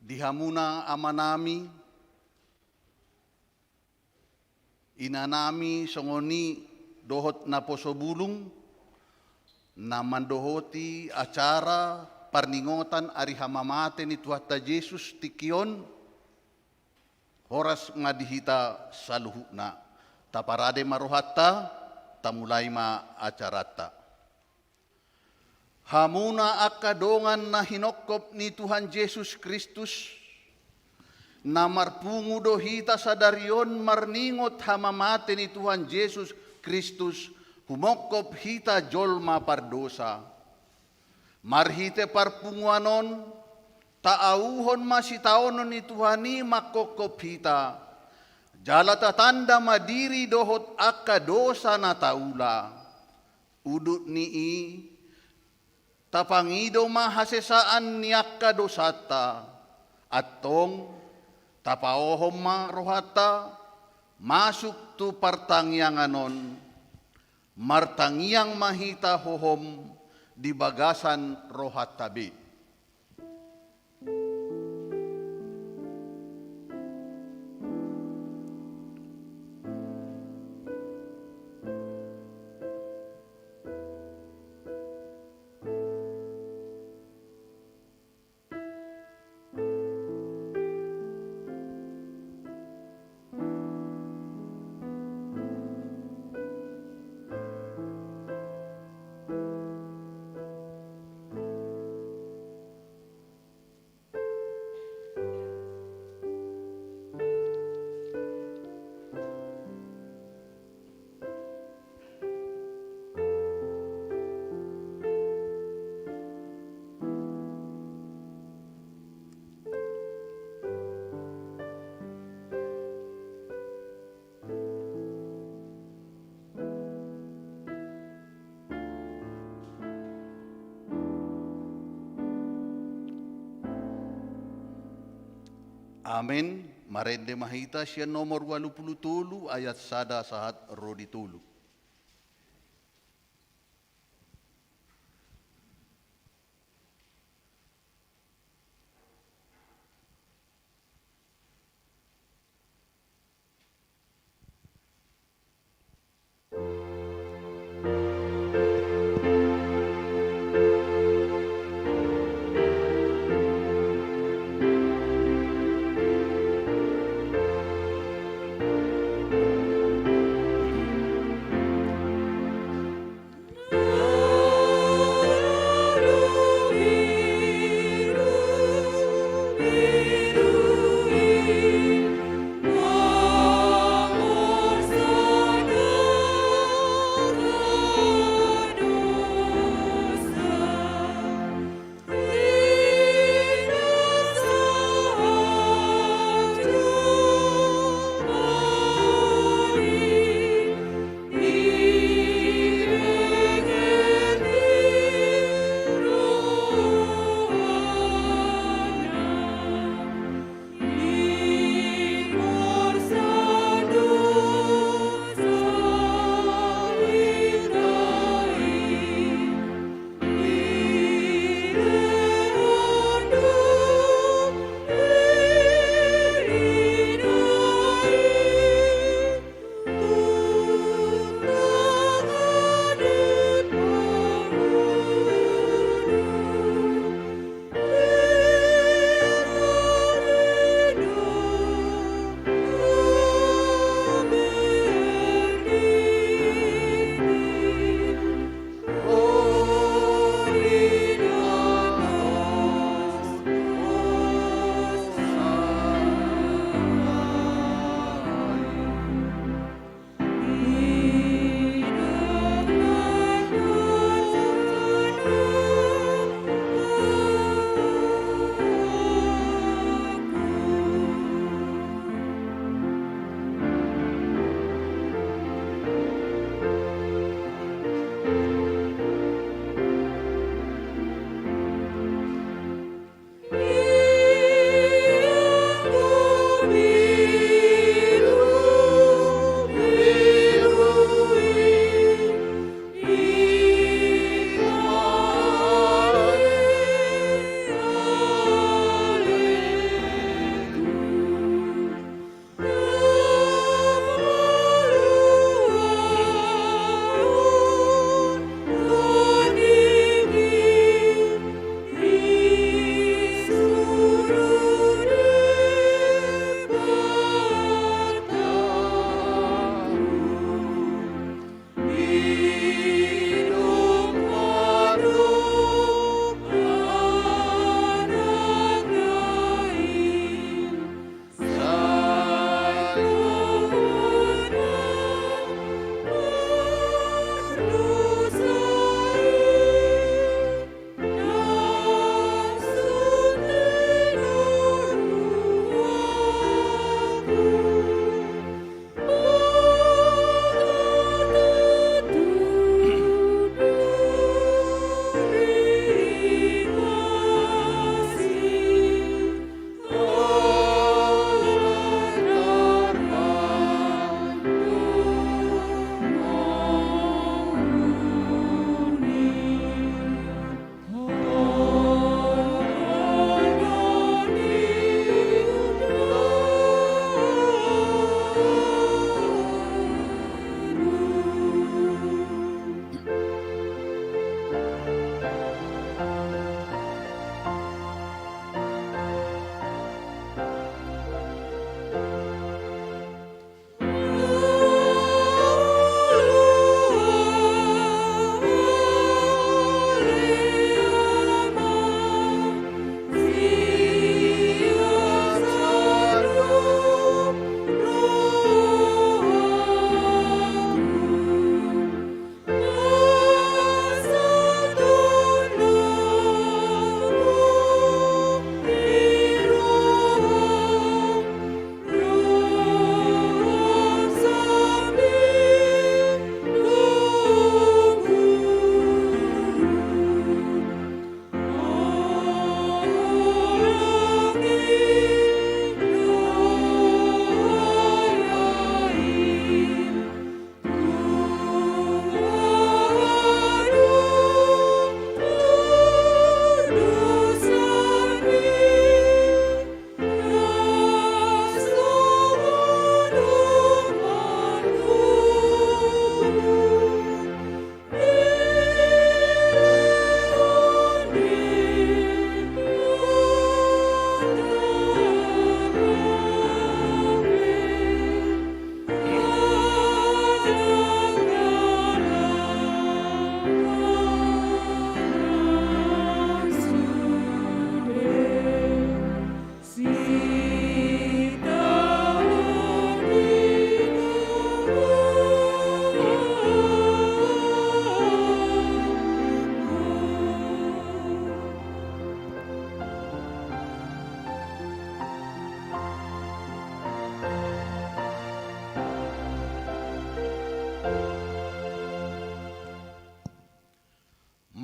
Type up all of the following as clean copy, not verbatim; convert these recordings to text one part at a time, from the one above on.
Dihamuna ama nami, inanami songoni dohot na posobulong, na mandohoti acara parningotan ari hamamate ni Tuhan Yesus tikion, horas ngadihita saluhuna. Taparade marohatta, tamulay ma acarata. Hamuna akadongan na hinokop ni Tuhan Yesus Kristus, na marpungu dohita sa darion marningot hamamate ni Tuhan Yesus Kristus, humokop hita jolma pardosa. Marhite parpunguanon, taauhon masitaonon ni Tuhani makokop hita, jala tatanda madiri dohot akadosa na taula. Udut nii, tapangido mahasesaan ni akadosata, atong tapaohom marohata, masuk tu partangyanganon, martangyang mahita hohom di bagasan rohat tabi. Amin. Marende mahita siya nomor 83 ayat sada sahat rodi tulu.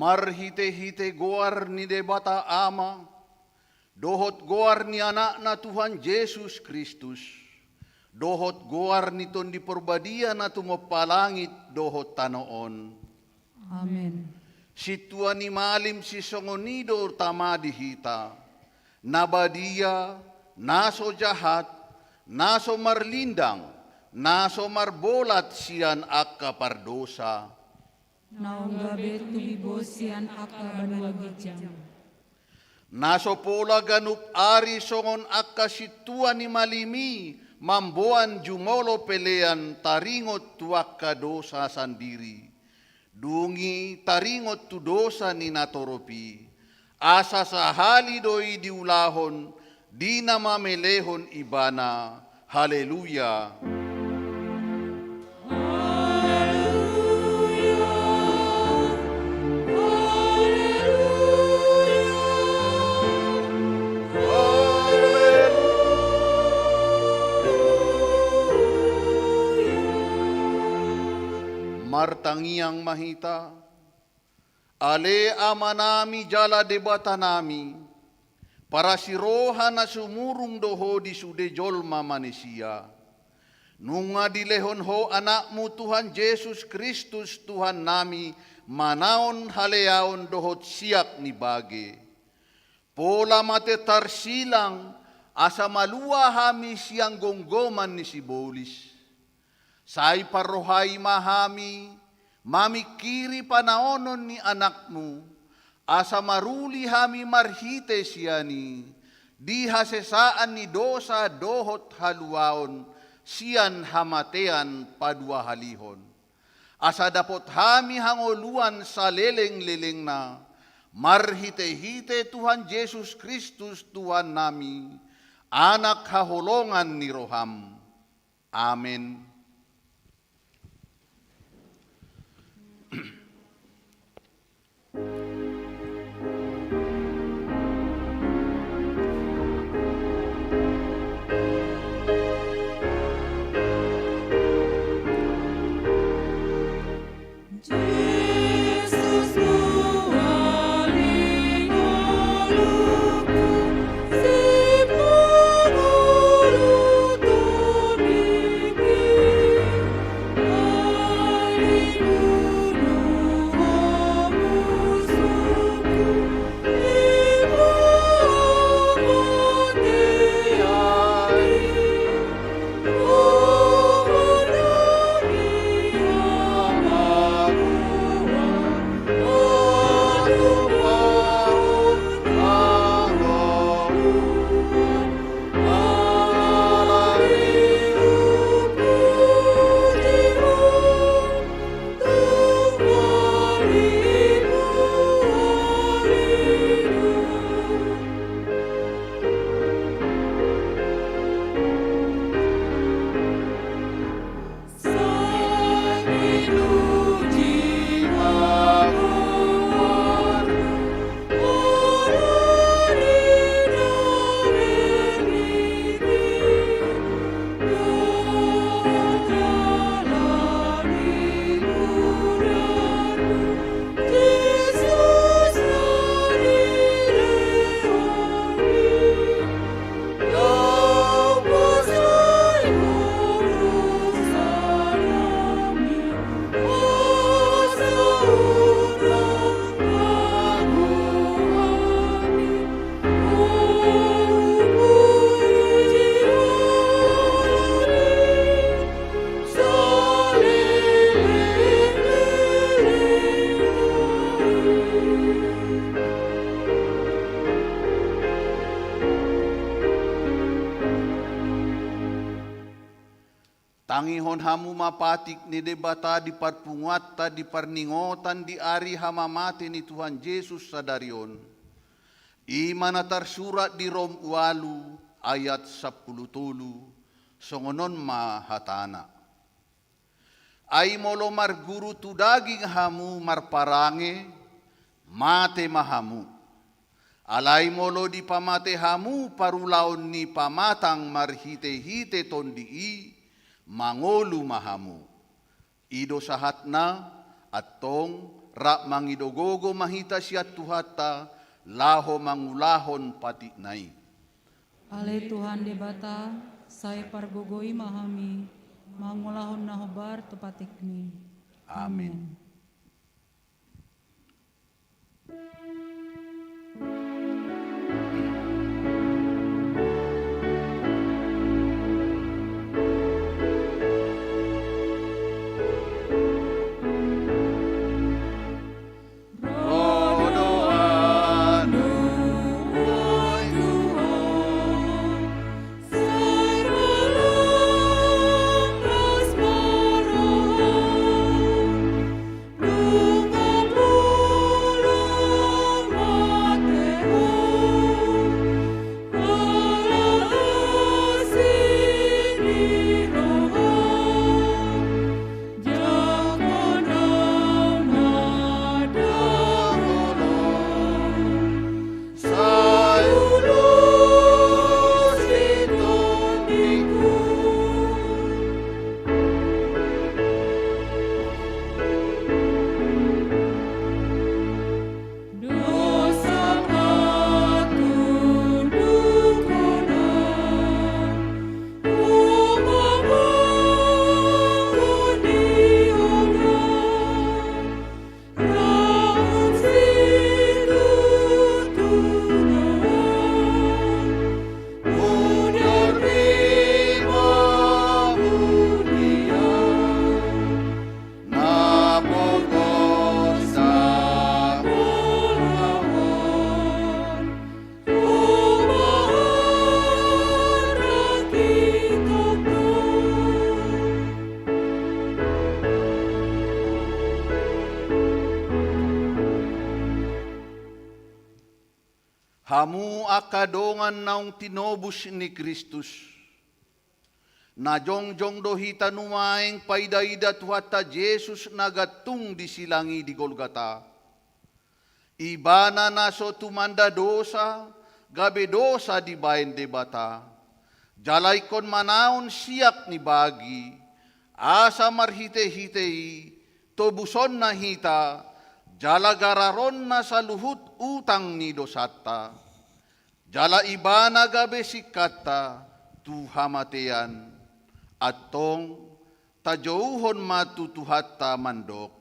Marhite-hite goar ni debata ama, dohot goar ni anak na Tuhan Yesus Kristus, dohot goar ni ton di perbadia na tumapalangit dohot tanoon. Amen. Si Tuhan ni malim si songonido tama dihita, nabadia, naso jahat, naso marlindang, naso marbolat sian akka pardosa. Naong gabi tubibos siyan akka banuagijam. Naso pola ganup ari songon akka si Tuhan ni malimi, mamboan jumolo pelean taringot tuak dosa sandiri. Dungi taringot tu dosa ni natoropi, asa sahali doi diulahon, di na mamelehon ibana. Haleluya. Martangiang mahita, ale amanami jala debata nami, para siroha na sumurung doho di sudejolma manusia. Nunga dilehon ho anakmu Tuhan Yesus Kristus Tuhan nami, manaon haleaon dohot siak ni bage. Pola mate tarsilang, asa malua hami siang gonggoman ni sibolis. Say parohay mahami, mamikiri panaonon ni anakmu, asa maruli hami marhite siyani, di hasesaan ni dosa dohot haluaon, siyan hamatean padua halihon. Asa dapot hami hangoluan sa leleng-leleng na, marhite-hite Tuhan Yesus Kristus Tuhan nami, anak haholongan ni Roham. Amen. Tangihon hamu mapatik ni debata di parpungatta di parningotan di ari hamamate ni Tuhan Yesus sadarion. Imana tarsurat di Rom 8 ayat 10 songonon mahatana. Ay molo marguru tu daging hamu marparange mate mahamu. Alay molo di pamate hamu parulaon ni pamatang marhite-hite tondii mangolu mahamu. Ido sahatna atong ra mangidogogo mahita siya tuhata laho mangulahon pati nai. Ale Tuhan debata, saya pargogoi mahami, mangulahon na hobar tupatikmi. Amin. Hamu akadongan naung tinobus ni Kristus. Na jongjong dohita numaeng paidaida tuhata Jesus nagatung di silangi di Golgata. Ibana naso tumanda dosa, gabe dosa di bayan debata. Jalay kon manaon siak ni bagi, asa marhite-hitei, tobuson na hita, jala gararon na sa luhut utang ni dosata. Jala ibana gabe sikata tuhamatean atong tajauhon matutuhata mandok.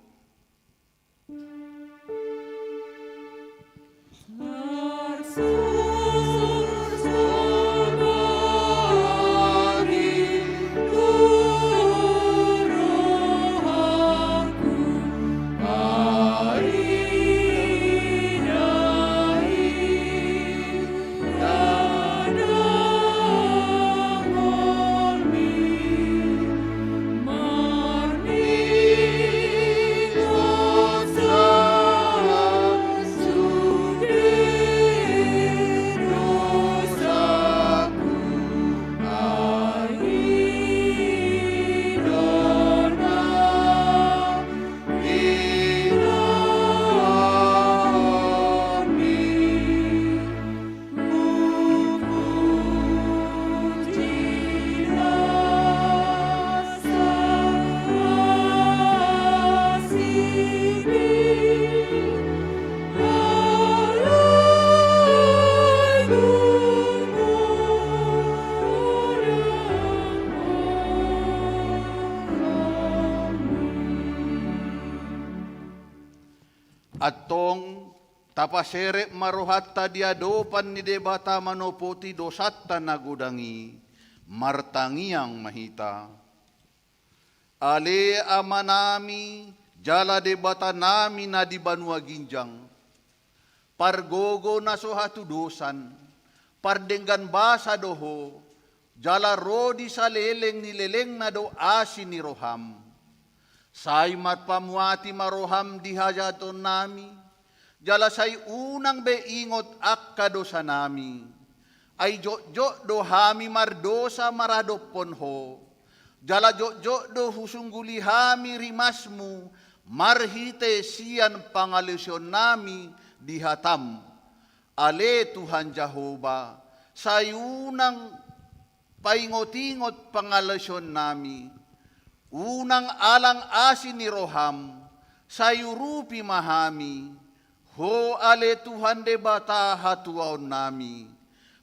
Atong tapasere maruhatta diadopan ni debata manopoti dosatta nagudangi martangiang mahita. Ale amanami jala debata nami na di banua ginjang. Pargogo na sohatu dosan, pardenggan basa doho, jala rodi sa leleng ni leleng na do asin ni roham. Say matpamuati maroham di hajaton nami, jala say unang beingot akkado sa nami, ay jo do hami mardosa maradopon ho, jala jo do husungguli hami rimasmu, marhite siyan pangalusyon nami di hatam. Ale Tuhan Jehova, say unang paingot-ingot pangalusyon nami, unang alang asin ni roham, sayurupi mahami, ho ale Tuhan de bata hatuaon nami,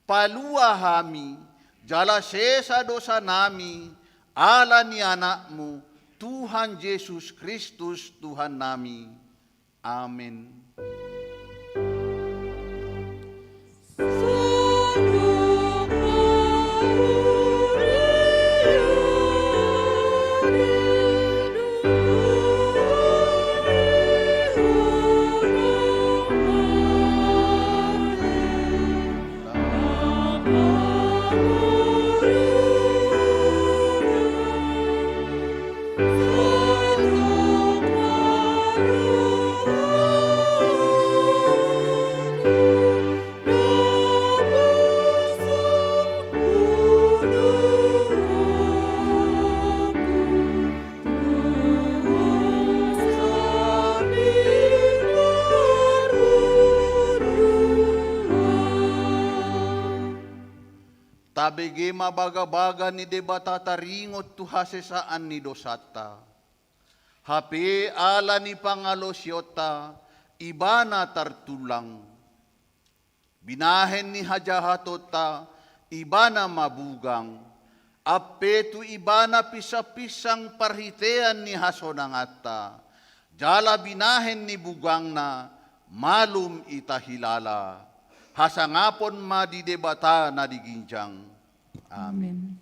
palua hami, jala sesa dosa nami, ala ni anakmu, Tuhan Yesus Kristus Tuhan nami. Amin. Tabege mabaga-baga ni debata taringot tu hasesaan ni dosata. Hape ala ni pangalosyota, ibana tartulang. Binahen ni hajahatota, ibana mabugang. Ape tu ibana pisa-pisang parhitean ni hasonangata. Jala binahen ni bugang na, malum itahilala. Hasangapon madidebata na diginjang. Amen.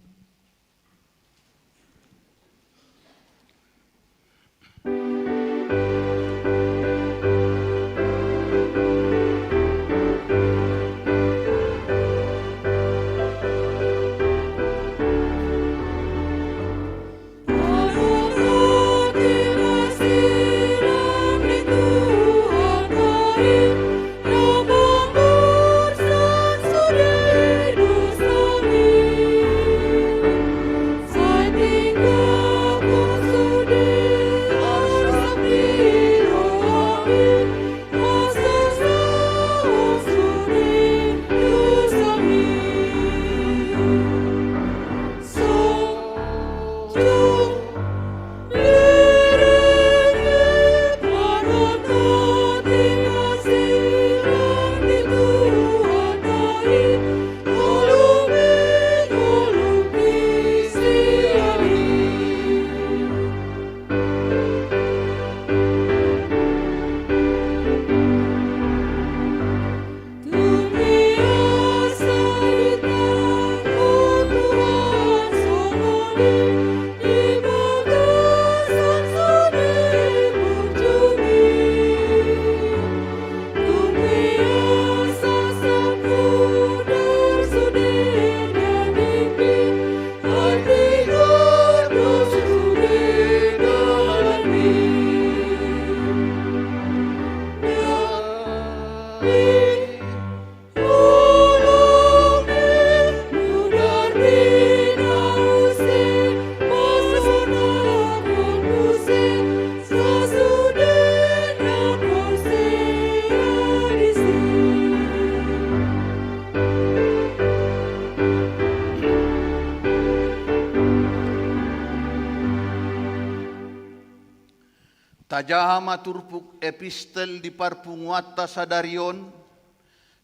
Tajaha maturpuk epistel di parpunguatta sadarion,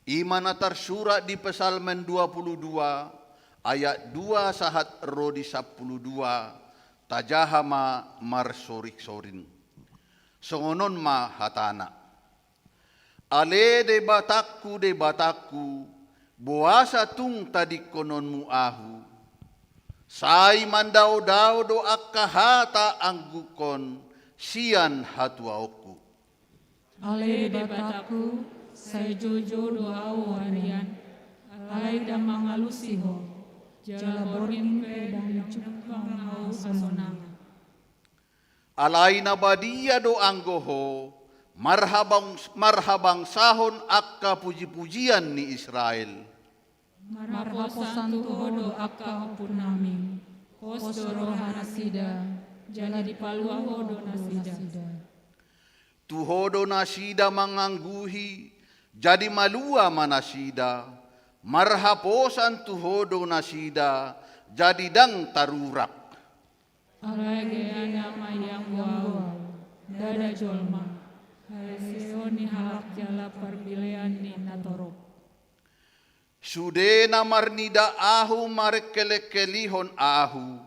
imana tersurat di Psalmen 22, ayat 2 sahat rodi 12, tajaha ma marsorik sorin. Songonon ma hatana. Ale de bataku, boasa tung tadi kononmu ahu. Sai mandau-dau do akkahata anggukon, sian hatuaoku. Ale bataku, saya jojo doau harian, alai dan mangalusiho, jala boring pedang cukang au sasonang. Alai nabadia do anggoho, marhabang sahon akka puji-pujian ni Israel. Marhaposan tuhodo akka punami, kosdoro hanasida, jala dipalua hodo nasida. Tuhodo nasida mangangguhi, jadi malua manasida. Marhaposan tuhodo nasida, jadi dang tarurak. Alagayana mayang wow, dada jolma, hareseoni halak jala parbilean ni natorok. Sudena marnida ahu marekele-kelihon ahu,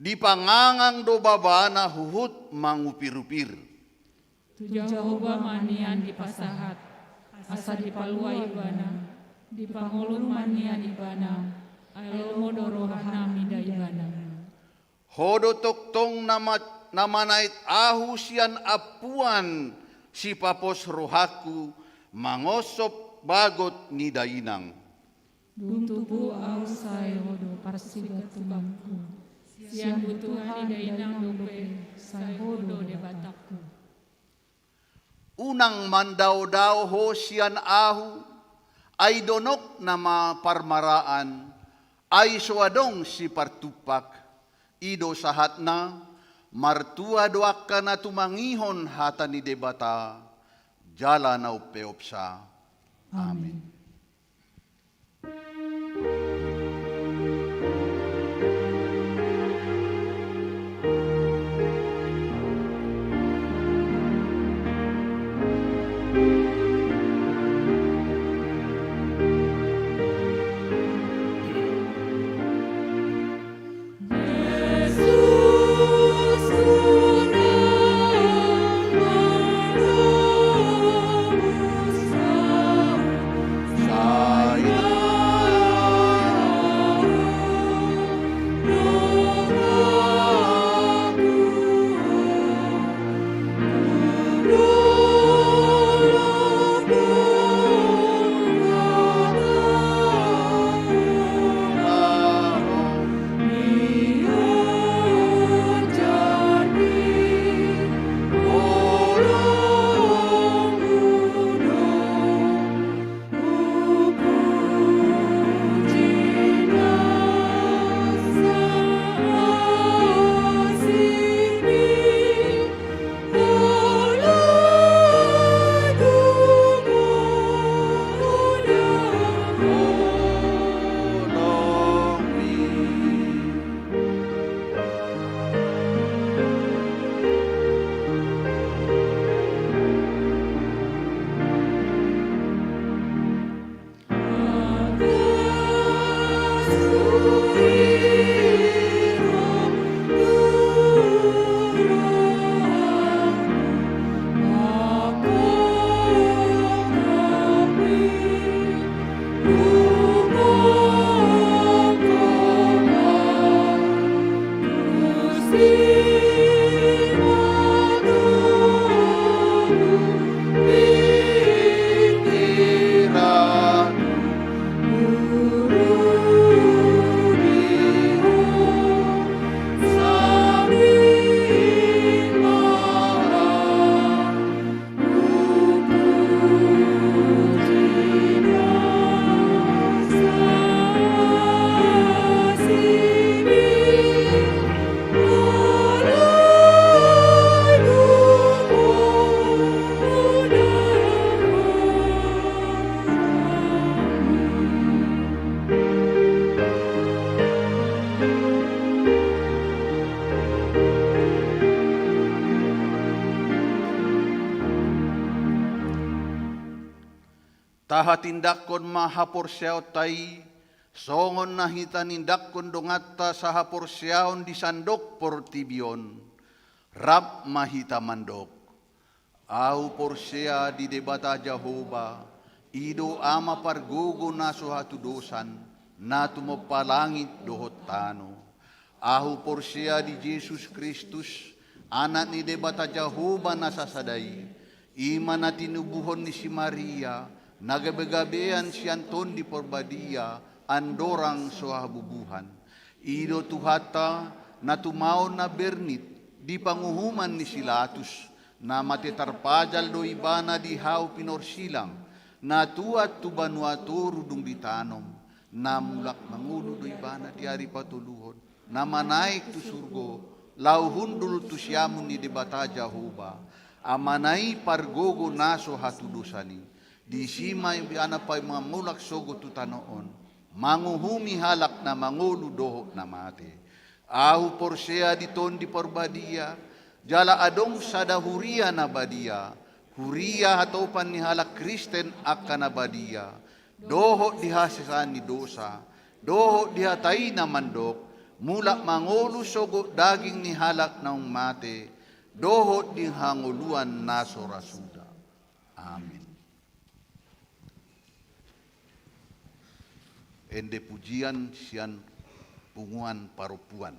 di pangangang do babana huhut mangupir-upir. Tu Jehovah manian di pasahat, asa di palua ibana, di pangulun manian ibana, alomo dorohana mida ibana. Hodo toktong namanait ahu sian apuan si papos rohaku, mangosop bagot ni dainang. Duntubu au say hodo parsiga tumangku, siang butuhan ni dainang dope, say hodo de batakku. Unang mandaw-daw ho siyan ahu, ay donok na maparmaraan, ay suadong si partupak, ido sahat na, martua doak ka na tumangihon hata ni debata, jala na upeopsa. Amen. Tahatindakon mahaporsyaw tay, songon nahitanindakon dongatta sa haporsyaon di sandok portibion, rap mahita mandok. Au porsya di debata Jehova, ido ama pargugo na suhatudosan, na tumapalangit dohot tano. Ahu porsya di Jesus Kristus, anak ni debata Jehova na sasaday, ima na tinubuhon ni si Maria, nagabegabean si Anton di Porbadia, andorang suhabubuhan. Ido tuhata na tumaon na bernit, di panguhuman ni Silatus, na matitarpajal do ibana di hau pinorsilang, na tuat tubanuato rudung ditanom, na mulak mangulo do ibana di ari patuluhon, na manaik tu surgo, lauhundul tu siamun ni debata Jehova, amanai pargogo naso hatudusani. Di simay biana pa'y mamulak sogo tutanoon, manguhumi halak na mangulu doho na mate. Ahu porsea diton di porbadia, jala adong sada huria na badia, huria hatopan ni halak Kristen akan na badia, doho dihasesan ni dosa, doho dihatay na mandok, mula mangolu sogo daging ni halak naung mate, doho dihanguluan na sorasuda. Amin. Ende pujian sian punguan parupuan.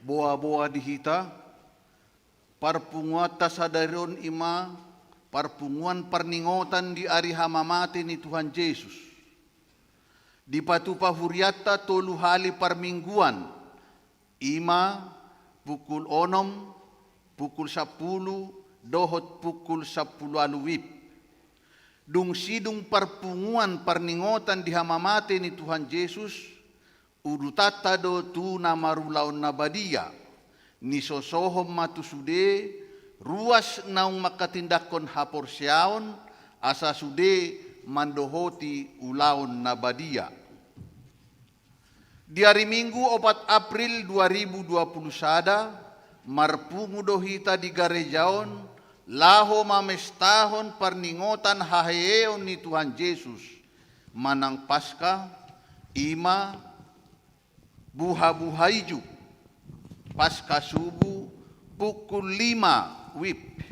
Boa-boa dihita, parpunguata sadaron ima, parpunguan perningotan di ari hamamate ni Tuhan Yesus. Di patupa huriata tolu hali parmingguan, ima pukul 6 pukul 10 dohot pukul 10 aluwip. Dung sidung perpunguan perningotan di hamamate ni Tuhan Yesus, urutata do tu namarulaon nabadia, ni sosohom matusude, ruas naung makatindakon hapor siaon, asa sude mandohoti ulaon nabadia. Di hari Minggu 4 April 2021, marpungu dohita di garejaon, laho mamestahon perningotan haheon ni Tuhan Yesus, manang Paskah, ima, buha-buhaiju, Paskah subuh, pukul 5 WIB.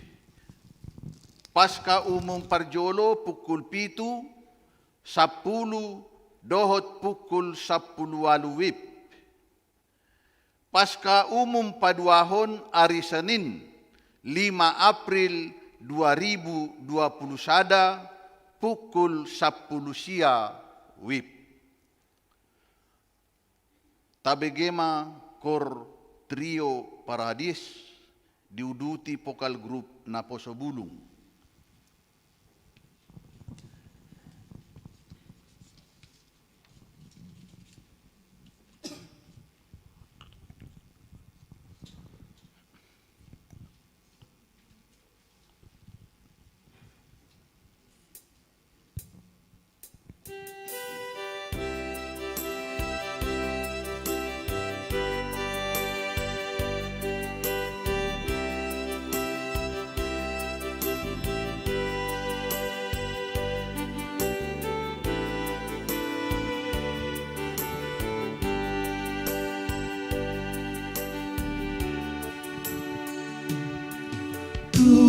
Paskah umum parjolo pukul 7, 10, dohot pukul 10 WIB. Paskah umum paduahon hari Senin 5 April 2021 pukul 10 sia WIB. Tabegema kor trio paradis diuduti pokal grup na Posobulung.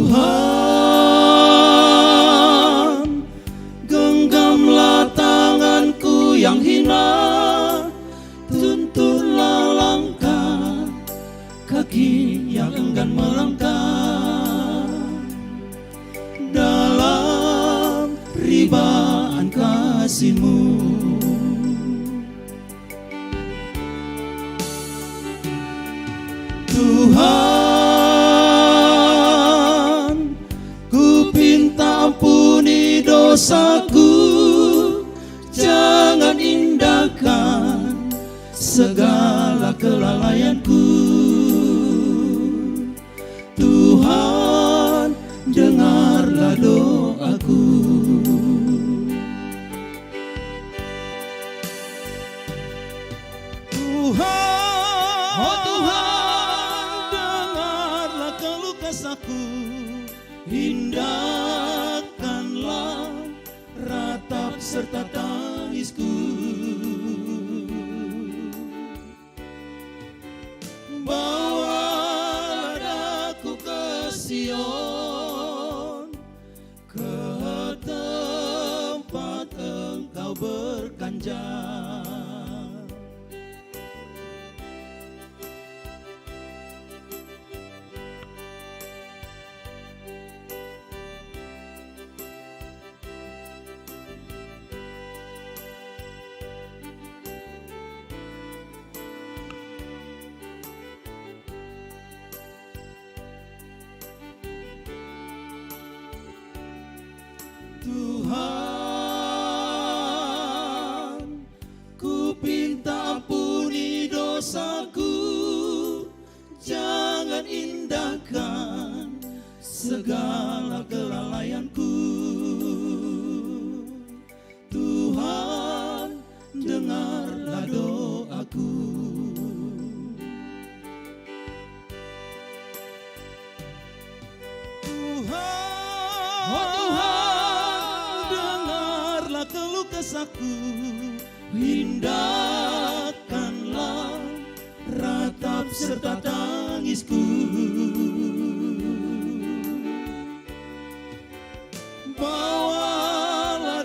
Tuhan, genggamlah tanganku yang hina, tuntunlah langkah kaki yang enggan melangkah dalam ribaan kasih-Mu. Tuhan, ku pinta ampuni dosaku, jangan indahkan segala kelalaianku. Tuhan, dengarlah doaku. Tuhan, oh Tuhan, dengarlah keluh kesahku, indahkanlah ratap serta tangisku. Bawalah aku ke Sion, ke tempat Engkau berkanjang. Tuhan, ku pinta ampuni dosaku, jangan indahkan segala kelalaianku. Tuhan, dengarlah doaku. Tuhan, oh Tuhan, dengarlah keluh kesahku, indahkanlah ratap serta tangisku. Bawalah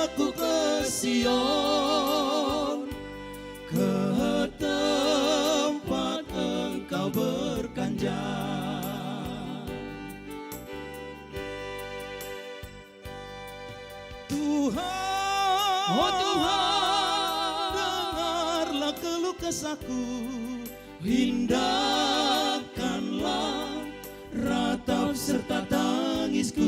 aku ke Sion, ke tempat Engkau berkanjang. Tuhan, oh Tuhan, dengarlah keluh kesahku, indahkanlah serta tangisku.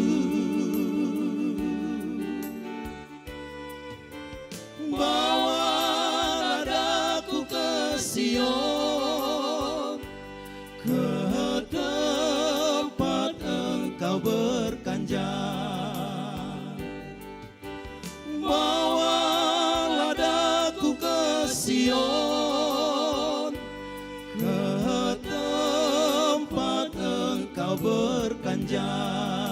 Bawalah daku ke Sion, ke tempat Engkau berkanjang. Bawalah daku ke Sion, ke tempat Engkau berkanjang.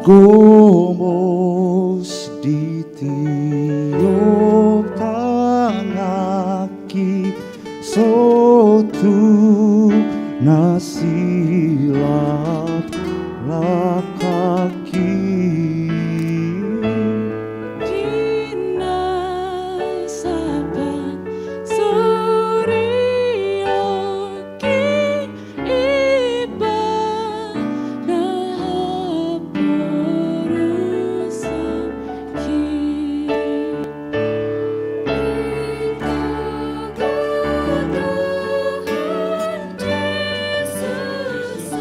Gomos di tiup tangaki sotu nasilap lakaki Dina saban suryoki iba nahaporusaki Tuhan Yesus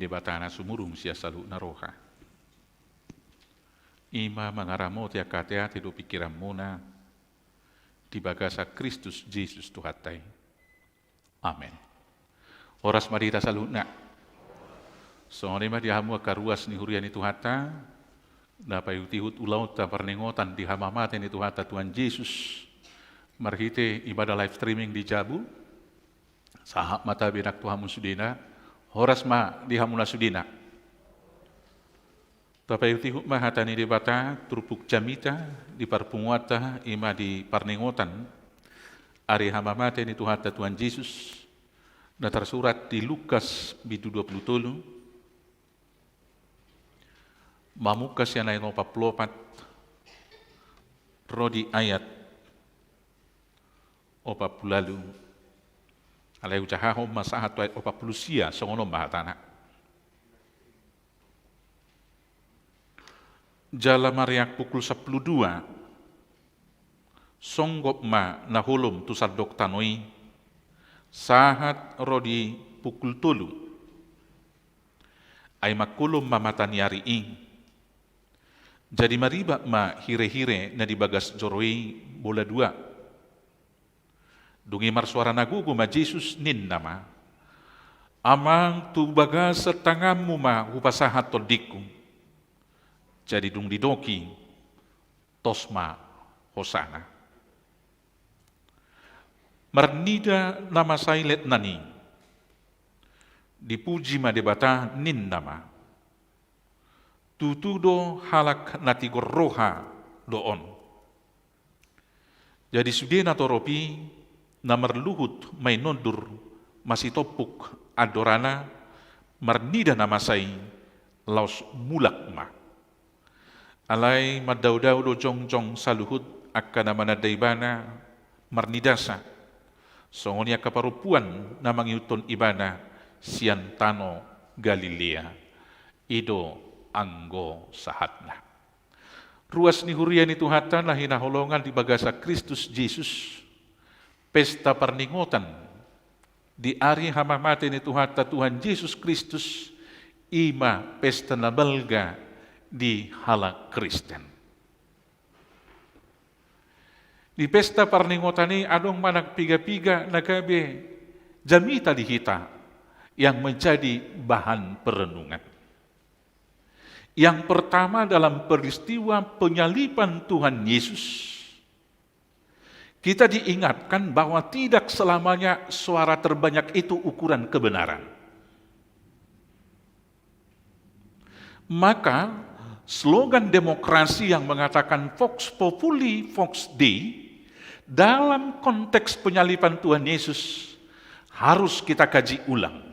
debatana sumurung sia salu naroha. Ima mangaramo tia katea tido pikiran muna di bagasa Kristus Yesus Tuhatai. Amen. Horas marita saluna. Soalnya mah dihamu akaruas ni hurian itu hata, dapat utihut ulau ta pernengotan di hamamaten itu hata Tuhan Yesus. Marhite ibadah live streaming di Jabu, sahab mata benak Tuhan sudina, horas ma di hamuna sudina. Dapat utihut mah hata ni debata turpuk jamita di parpunguata ima di parnengotan, ari hamamaten itu hata Tuhan Yesus. Dan tersurat di Lukas bidu 27. Mamukas yang lain 44 rodi ayat 40 lalu alai ucahaho masahat ayat 40 sia songono mahatana jala mariak pukul 12 songgop ma nahulum tusadok tanoi sahat rodi pukul 3 ay makulum mamatani ariing. Jadi mariba ma hire-hire na dibagas joroi bola 2. Dungi marsuara nagugu ma Jesus nin nama. Amang tu bagas setangamu ma hupasahat todiku. Jadi dung didoki tosma hosana. Marnida nama sailet nani. Dipuji ma debata nin nama. Tutudo halak nati gorroha doon. Jadi sudena toropi namar luhut may nondur masih topuk adorana marnida namasay laos mulak ma. Alay madaudaw do jong saluhut akka naman daibana marnidasa. Songonia kaparupuan namang yuton ibana siantano Galilea. Ido anggo sahatna. Ruas ni hurian itu hatan lah hinaholongan di bagasa Kristus Yesus. Pesta perningotan di ari hamamaten itu hata Tuhan Yesus Kristus ima pesta nabalga di hala Kristen. Di pesta perningotan ini adong manak piga-piga nagabe jamita di hita yang menjadi bahan perenungan. Yang pertama dalam peristiwa penyaliban Tuhan Yesus, kita diingatkan bahwa tidak selamanya suara terbanyak itu ukuran kebenaran. Maka slogan demokrasi yang mengatakan Vox Populi, Vox Dei, dalam konteks penyaliban Tuhan Yesus harus kita kaji ulang.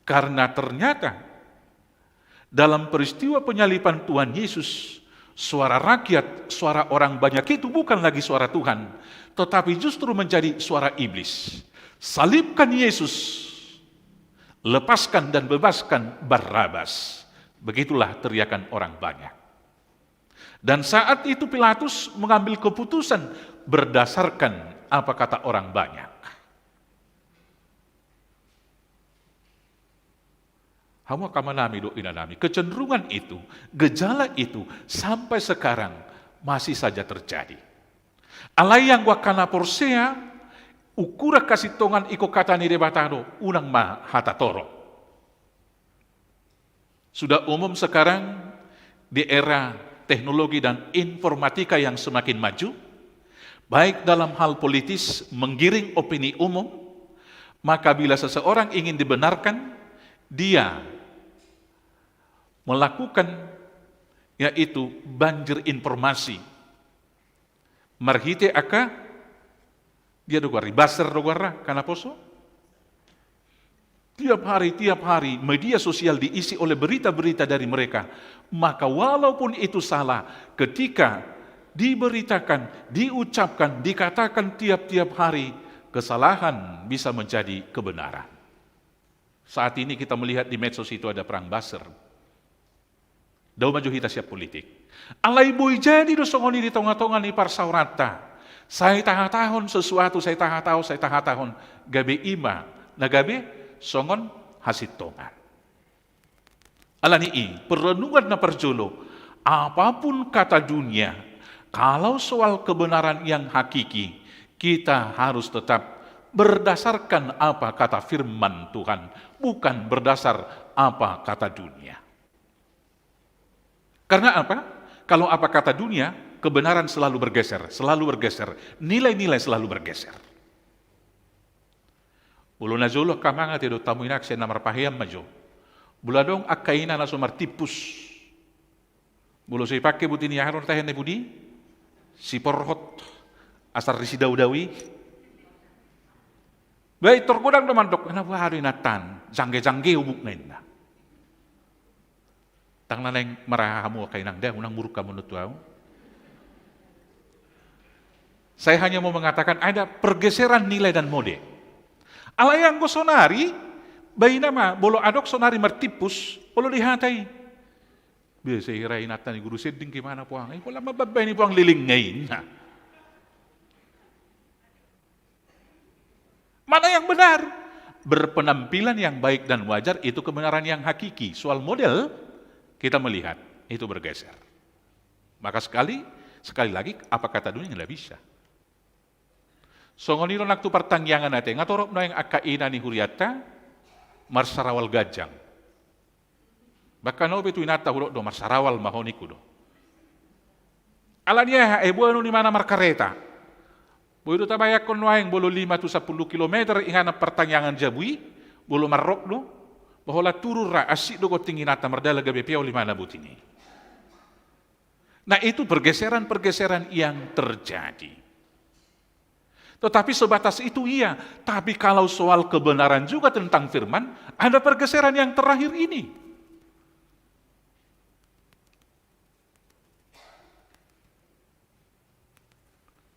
Karena ternyata dalam peristiwa penyaliban Tuhan Yesus, suara rakyat, suara orang banyak itu bukan lagi suara Tuhan, tetapi justru menjadi suara iblis. Salibkan Yesus, lepaskan dan bebaskan Barabas. Begitulah teriakan orang banyak. Dan saat itu Pilatus mengambil keputusan berdasarkan apa kata orang banyak. Hawa kamanami do inanami. Kecenderungan itu, gejala itu sampai sekarang masih saja terjadi. Alai yang wakana porsea, ukura kasih tongan iko kata ni debatado, unang ma hatatoro. Sudah umum sekarang di era teknologi dan informatika yang semakin maju, baik dalam hal politis menggiring opini umum, maka bila seseorang ingin dibenarkan, dia melakukan yaitu banjir informasi. Marhite aka dia dogari baser dogara kana poso. Tiap hari media sosial diisi oleh berita-berita dari mereka. Maka walaupun itu salah, ketika diberitakan, diucapkan, dikatakan tiap-tiap hari, kesalahan bisa menjadi kebenaran. Saat ini kita melihat di medsos itu ada perang baser. Daw maju hita siap politik. Alay boy jadi do songoni di tonga-tonga ni parsaurata. Saya tahatahon sesuatu, saya tahatahon gabe ima, na gabe songon hasit tongan. Alani perenungan na perjolo, apapun kata dunia, kalau soal kebenaran yang hakiki, kita harus tetap berdasarkan apa kata firman Tuhan, bukan berdasar apa kata dunia. Karena apa? Kalau apa kata dunia, kebenaran selalu bergeser, nilai-nilai selalu bergeser. Bulu na jolo kamanga tido tamu inak siya namar pahiyam majo. Buladong akaina na sumar tipus. Bulu say pakai buti ni haron tahan na budi, si porhot, asar risi daw-dawi. Baik tergodang naman dok, na buhari natan, jangge-jangge ubuk na ina. Tang naneng marahamu kay nang unang muruk kamu nutuaw. Saya hanya mau mengatakan ada pergeseran nilai dan mode. Alayang go sonari, bayi nama bolo adok sonari mertipus, bolo dihatai. Biasa irain natan ni guru seding gimana puang? Wala mababay ni puang liling ngayon. Mana yang benar? Berpenampilan yang baik dan wajar itu kebenaran yang hakiki. Soal model kita melihat itu bergeser. Maka sekali lagi apa kata dunia nggak bisa. Songoniro naktu pertangyangan natin ngatorop na yang akaina ni huriata marsarawal gajang. Bahkan no betu inata hurok do marsarawal mahoni kudo. Alanya buano ni mana markareta. Boyo tabayak kon waeng bolo 5 to 10 kilometer ingana pertangyangan jabui bolo marrok do. Bahwa turun ra asik do tinggi nata merdala gabe piau 5 butini. Nah itu pergeseran-pergeseran yang terjadi. Tetapi sebatas itu iya. Tapi kalau soal kebenaran juga tentang firman, ada pergeseran yang terakhir ini.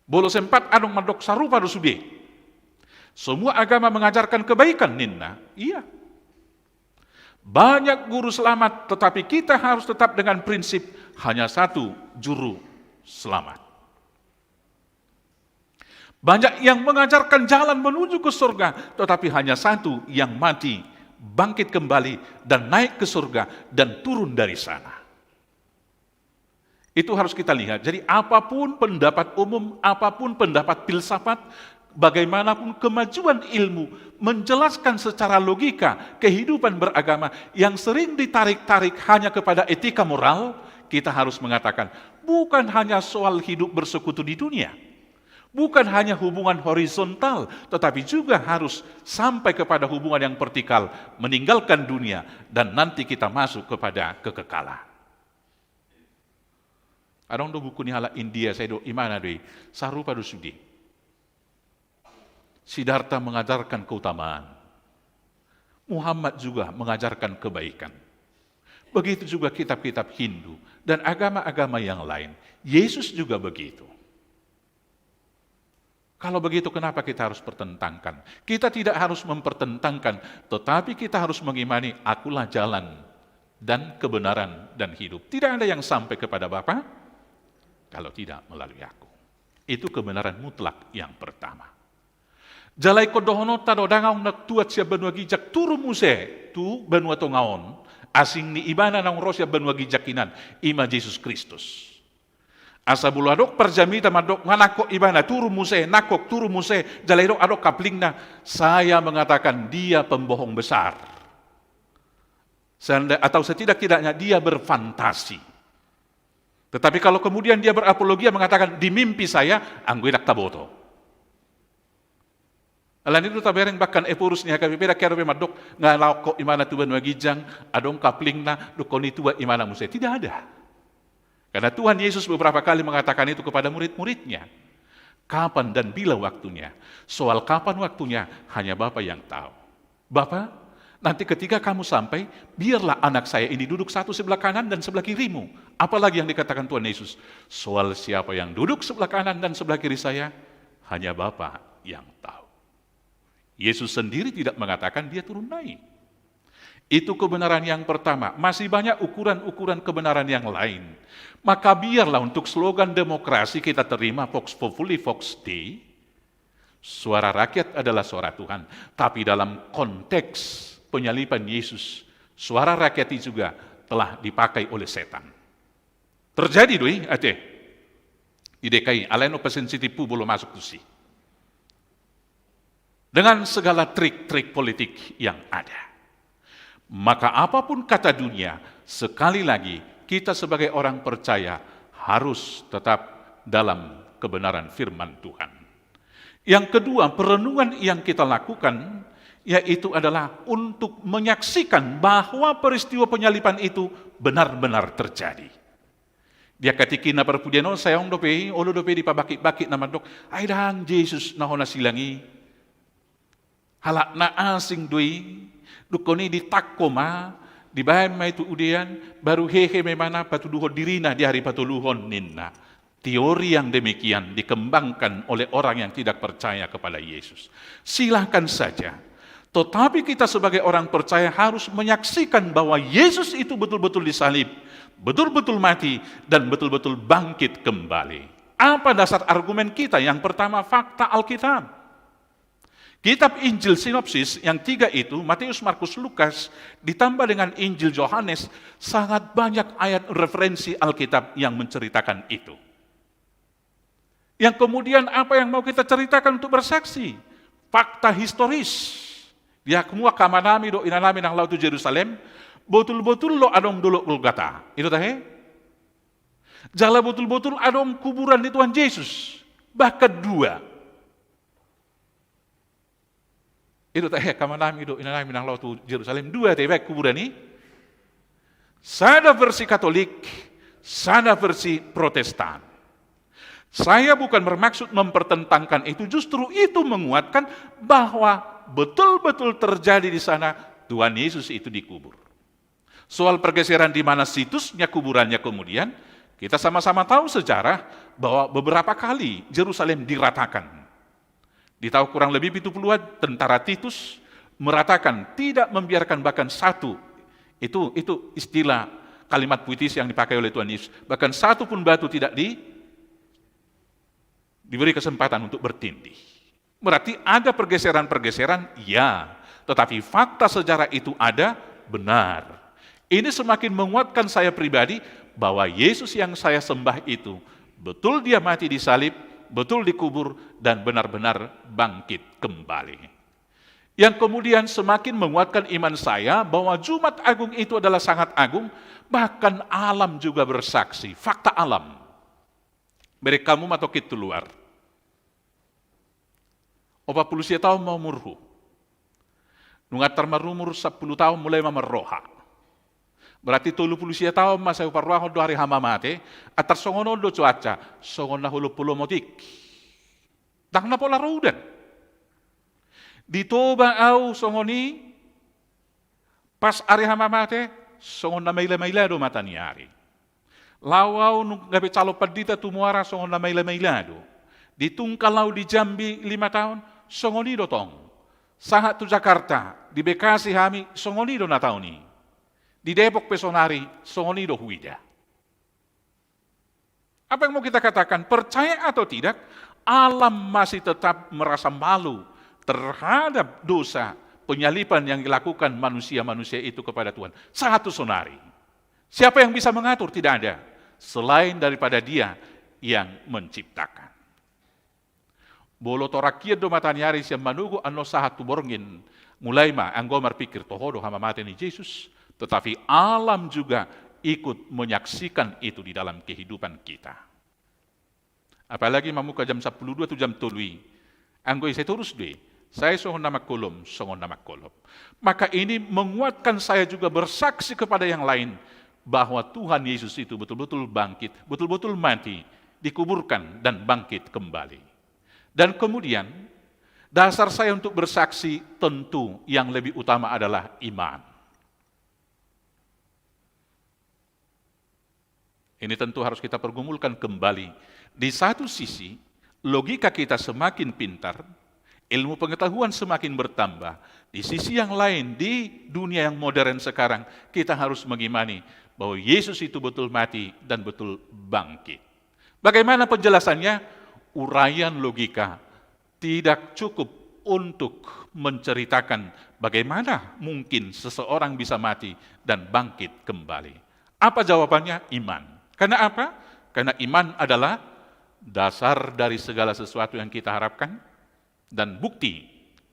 Bolo sempat adong mandok sarupa do sude. Semua agama mengajarkan kebaikan ninna. Iya. Banyak guru selamat, tetapi kita harus tetap dengan prinsip hanya satu juru selamat. Banyak yang mengajarkan jalan menuju ke surga, tetapi hanya satu yang mati, bangkit kembali, dan naik ke surga, dan turun dari sana. Itu harus kita lihat. Jadi apapun pendapat umum, apapun pendapat filsafat, bagaimanapun kemajuan ilmu, menjelaskan secara logika kehidupan beragama yang sering ditarik-tarik hanya kepada etika moral, kita harus mengatakan, bukan hanya soal hidup bersekutu di dunia, bukan hanya hubungan horizontal, tetapi juga harus sampai kepada hubungan yang vertikal, meninggalkan dunia, dan nanti kita masuk kepada kekekalan. Adong do buku ni hala India, saya do imana doi, sarupa do sudi. Siddhartha mengajarkan keutamaan. Muhammad juga mengajarkan kebaikan. Begitu juga kitab-kitab Hindu dan agama-agama yang lain. Yesus juga begitu. Kalau begitu kenapa kita harus pertentangkan? Kita tidak harus mempertentangkan, tetapi kita harus mengimani akulah jalan dan kebenaran dan hidup. Tidak ada yang sampai kepada Bapa kalau tidak melalui aku. Itu kebenaran mutlak yang pertama. Jalai kodohono tado dangaung nak tuat siya benua gijak turu muse tu benua tongaon asing ni ibana nang rosya benua gijakinan ima Yesus Kristus. Asa bulu adok perjamita madok nganako ibana turu muse nakok turu muse jalai dok adok kaplingna saya mengatakan dia pembohong besar. Atau setidak-tidaknya dia berfantasi. Tetapi kalau kemudian dia berapologia mengatakan di mimpi saya angguinak taboto. Alan itu tabereng bahkan epurus ni hakapipeda kero be madok ngalau ko imana tuan wagijang adong kaplingna dukoni tua imana muse tidak ada. Karena Tuhan Yesus beberapa kali mengatakan itu kepada murid-muridnya. Kapan dan bila waktunya? Soal kapan waktunya hanya Bapa yang tahu. Bapa, nanti ketika kamu sampai, biarlah anak saya ini duduk satu sebelah kanan dan sebelah kirimu. Apalagi yang dikatakan Tuhan Yesus. Soal siapa yang duduk sebelah kanan dan sebelah kiri saya, hanya Bapa yang tahu. Yesus sendiri tidak mengatakan dia turun naik. Itu kebenaran yang pertama. Masih banyak ukuran-ukuran kebenaran yang lain. Maka biarlah untuk slogan demokrasi kita terima Vox Populi Vox Dei. Suara rakyat adalah suara Tuhan. Tapi dalam konteks penyaliban Yesus, suara rakyat itu juga telah dipakai oleh setan. Terjadi doi, ate. Di DKI, aleno pesensitipu belum masuk tuh sih. Dengan segala trik-trik politik yang ada. Maka apapun kata dunia, sekali lagi kita sebagai orang percaya harus tetap dalam kebenaran firman Tuhan. Yang kedua, perenungan yang kita lakukan yaitu adalah untuk menyaksikan bahwa peristiwa penyaliban itu benar-benar terjadi. Dia katikina perpudiano sayang dope, olo dope di pabaki-baki nama dok, ay dang Jesus na hona silangi. Halak na asing doi, dukoni di takoma, di bahan ma itu udian, baru hehe memana patuduhon dirina di hari patuluhon ninna. Teori yang demikian dikembangkan oleh orang yang tidak percaya kepada Yesus. Silahkan saja. Tetapi kita sebagai orang percaya harus menyaksikan bahwa Yesus itu betul-betul disalib, betul-betul mati, dan betul-betul bangkit kembali. Apa dasar argumen kita? Yang pertama, fakta Alkitab. Kitab Injil sinopsis yang 3 itu, Matius, Markus, Lukas, ditambah dengan Injil Yohanes, sangat banyak ayat referensi Alkitab yang menceritakan itu. Yang kemudian apa yang mau kita ceritakan untuk bersaksi? Fakta historis. Dia kumua kamanami do inalami ng lautu Jerusalem, betul-betul lo adong dulu Golgota. Itu tahe? Jala betul-betul adong kuburan di Tuhan Yesus. Bahkan 2. Itu tahe kamanami do inalami ng lautu Jerusalem. 2 tahe kuburan ini. Sada versi Katolik, sada versi Protestan. Saya bukan bermaksud mempertentangkan itu, justru itu menguatkan bahwa betul-betul terjadi di sana Tuhan Yesus itu dikubur. Soal pergeseran di mana situsnya kuburannya kemudian, kita sama-sama tahu sejarah bahwa beberapa kali Yerusalem diratakan. Di tahun kurang lebih 70-an, tentara Titus meratakan, tidak membiarkan bahkan satu, itu istilah kalimat puitis yang dipakai oleh Tuhan Yesus, bahkan satu pun batu tidak diberi kesempatan untuk bertindih. Berarti ada pergeseran-pergeseran, ya. Tetapi fakta sejarah itu ada, benar. Ini semakin menguatkan saya pribadi, bahwa Yesus yang saya sembah itu, betul dia mati disalib, betul dikubur, dan benar-benar bangkit kembali. Yang kemudian semakin menguatkan iman saya, bahwa Jumat Agung itu adalah sangat agung, bahkan alam juga bersaksi, fakta alam. Mereka kamu atau kita luar. 40 tahun mau murhu. Nungatar marumur 10 tahun mulai mamerroha. Berarti 30 tahun masa uparroha do hari hama mate, atar songono do cuaca, songon na hulu pulo motik. Dang na pola roudan. Ditoba au songoni, pas hari hama mate, songon na maila-maila do mataniari. Lawau nung gabi calo padita tumuara songon na maila-maila do. Ditungkalau di Jambi 5 tahun, songonido tong. Sahat tu Jakarta, di Bekasi hami, songonido na tahun ini. Di Depok Pesonari, songonido huida. Apa yang mau kita katakan? Percaya atau tidak, alam masih tetap merasa malu terhadap dosa penyaliban yang dilakukan manusia-manusia itu kepada Tuhan. Satu sonari. Siapa yang bisa mengatur? Tidak ada. Selain daripada Dia yang menciptakan. Bolo torakia do matanyari siya manugo ano sahat tuborngin mulai ma anggo marpikir tohodo hama mati ni Yesus, tetapi alam juga ikut menyaksikan itu di dalam kehidupan kita. Apalagi mamuka jam 12 atau jam 3, anggo saya terus deh, saya songon nama kolom, songon nama kolom. Maka ini menguatkan saya juga bersaksi kepada yang lain bahwa Tuhan Yesus itu betul-betul bangkit, betul-betul mati, dikuburkan dan bangkit kembali. Dan kemudian, dasar saya untuk bersaksi tentu yang lebih utama adalah iman. Ini tentu harus kita pergumulkan kembali. Di satu sisi, logika kita semakin pintar, ilmu pengetahuan semakin bertambah. Di sisi yang lain, di dunia yang modern sekarang, kita harus mengimani bahwa Yesus itu betul mati dan betul bangkit. Bagaimana penjelasannya? Uraian logika tidak cukup untuk menceritakan bagaimana mungkin seseorang bisa mati dan bangkit kembali. Apa jawabannya? Iman. Karena apa? Karena iman adalah dasar dari segala sesuatu yang kita harapkan dan bukti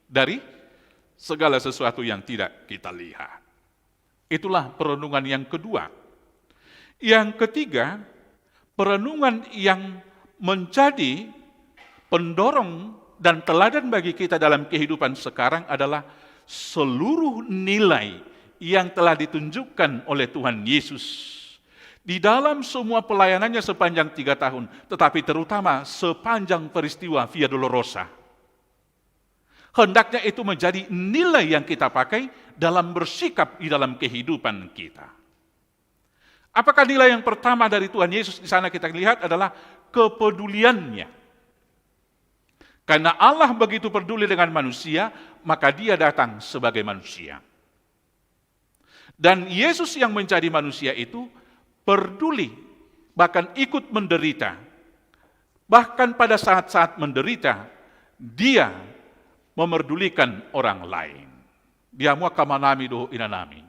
dari segala sesuatu yang tidak kita lihat. Itulah perenungan yang kedua. Yang ketiga, perenungan yang menjadi pendorong dan teladan bagi kita dalam kehidupan sekarang adalah seluruh nilai yang telah ditunjukkan oleh Tuhan Yesus di dalam semua pelayanannya sepanjang 3 tahun, tetapi terutama sepanjang peristiwa Via Dolorosa. Hendaknya itu menjadi nilai yang kita pakai dalam bersikap di dalam kehidupan kita. Apakah nilai yang pertama dari Tuhan Yesus di sana kita lihat adalah kepeduliannya. Karena Allah begitu peduli dengan manusia, maka dia datang sebagai manusia. Dan Yesus yang menjadi manusia itu peduli, bahkan ikut menderita. Bahkan pada saat-saat menderita, dia memerdulikan orang lain. Dia mua kamanami do inanami.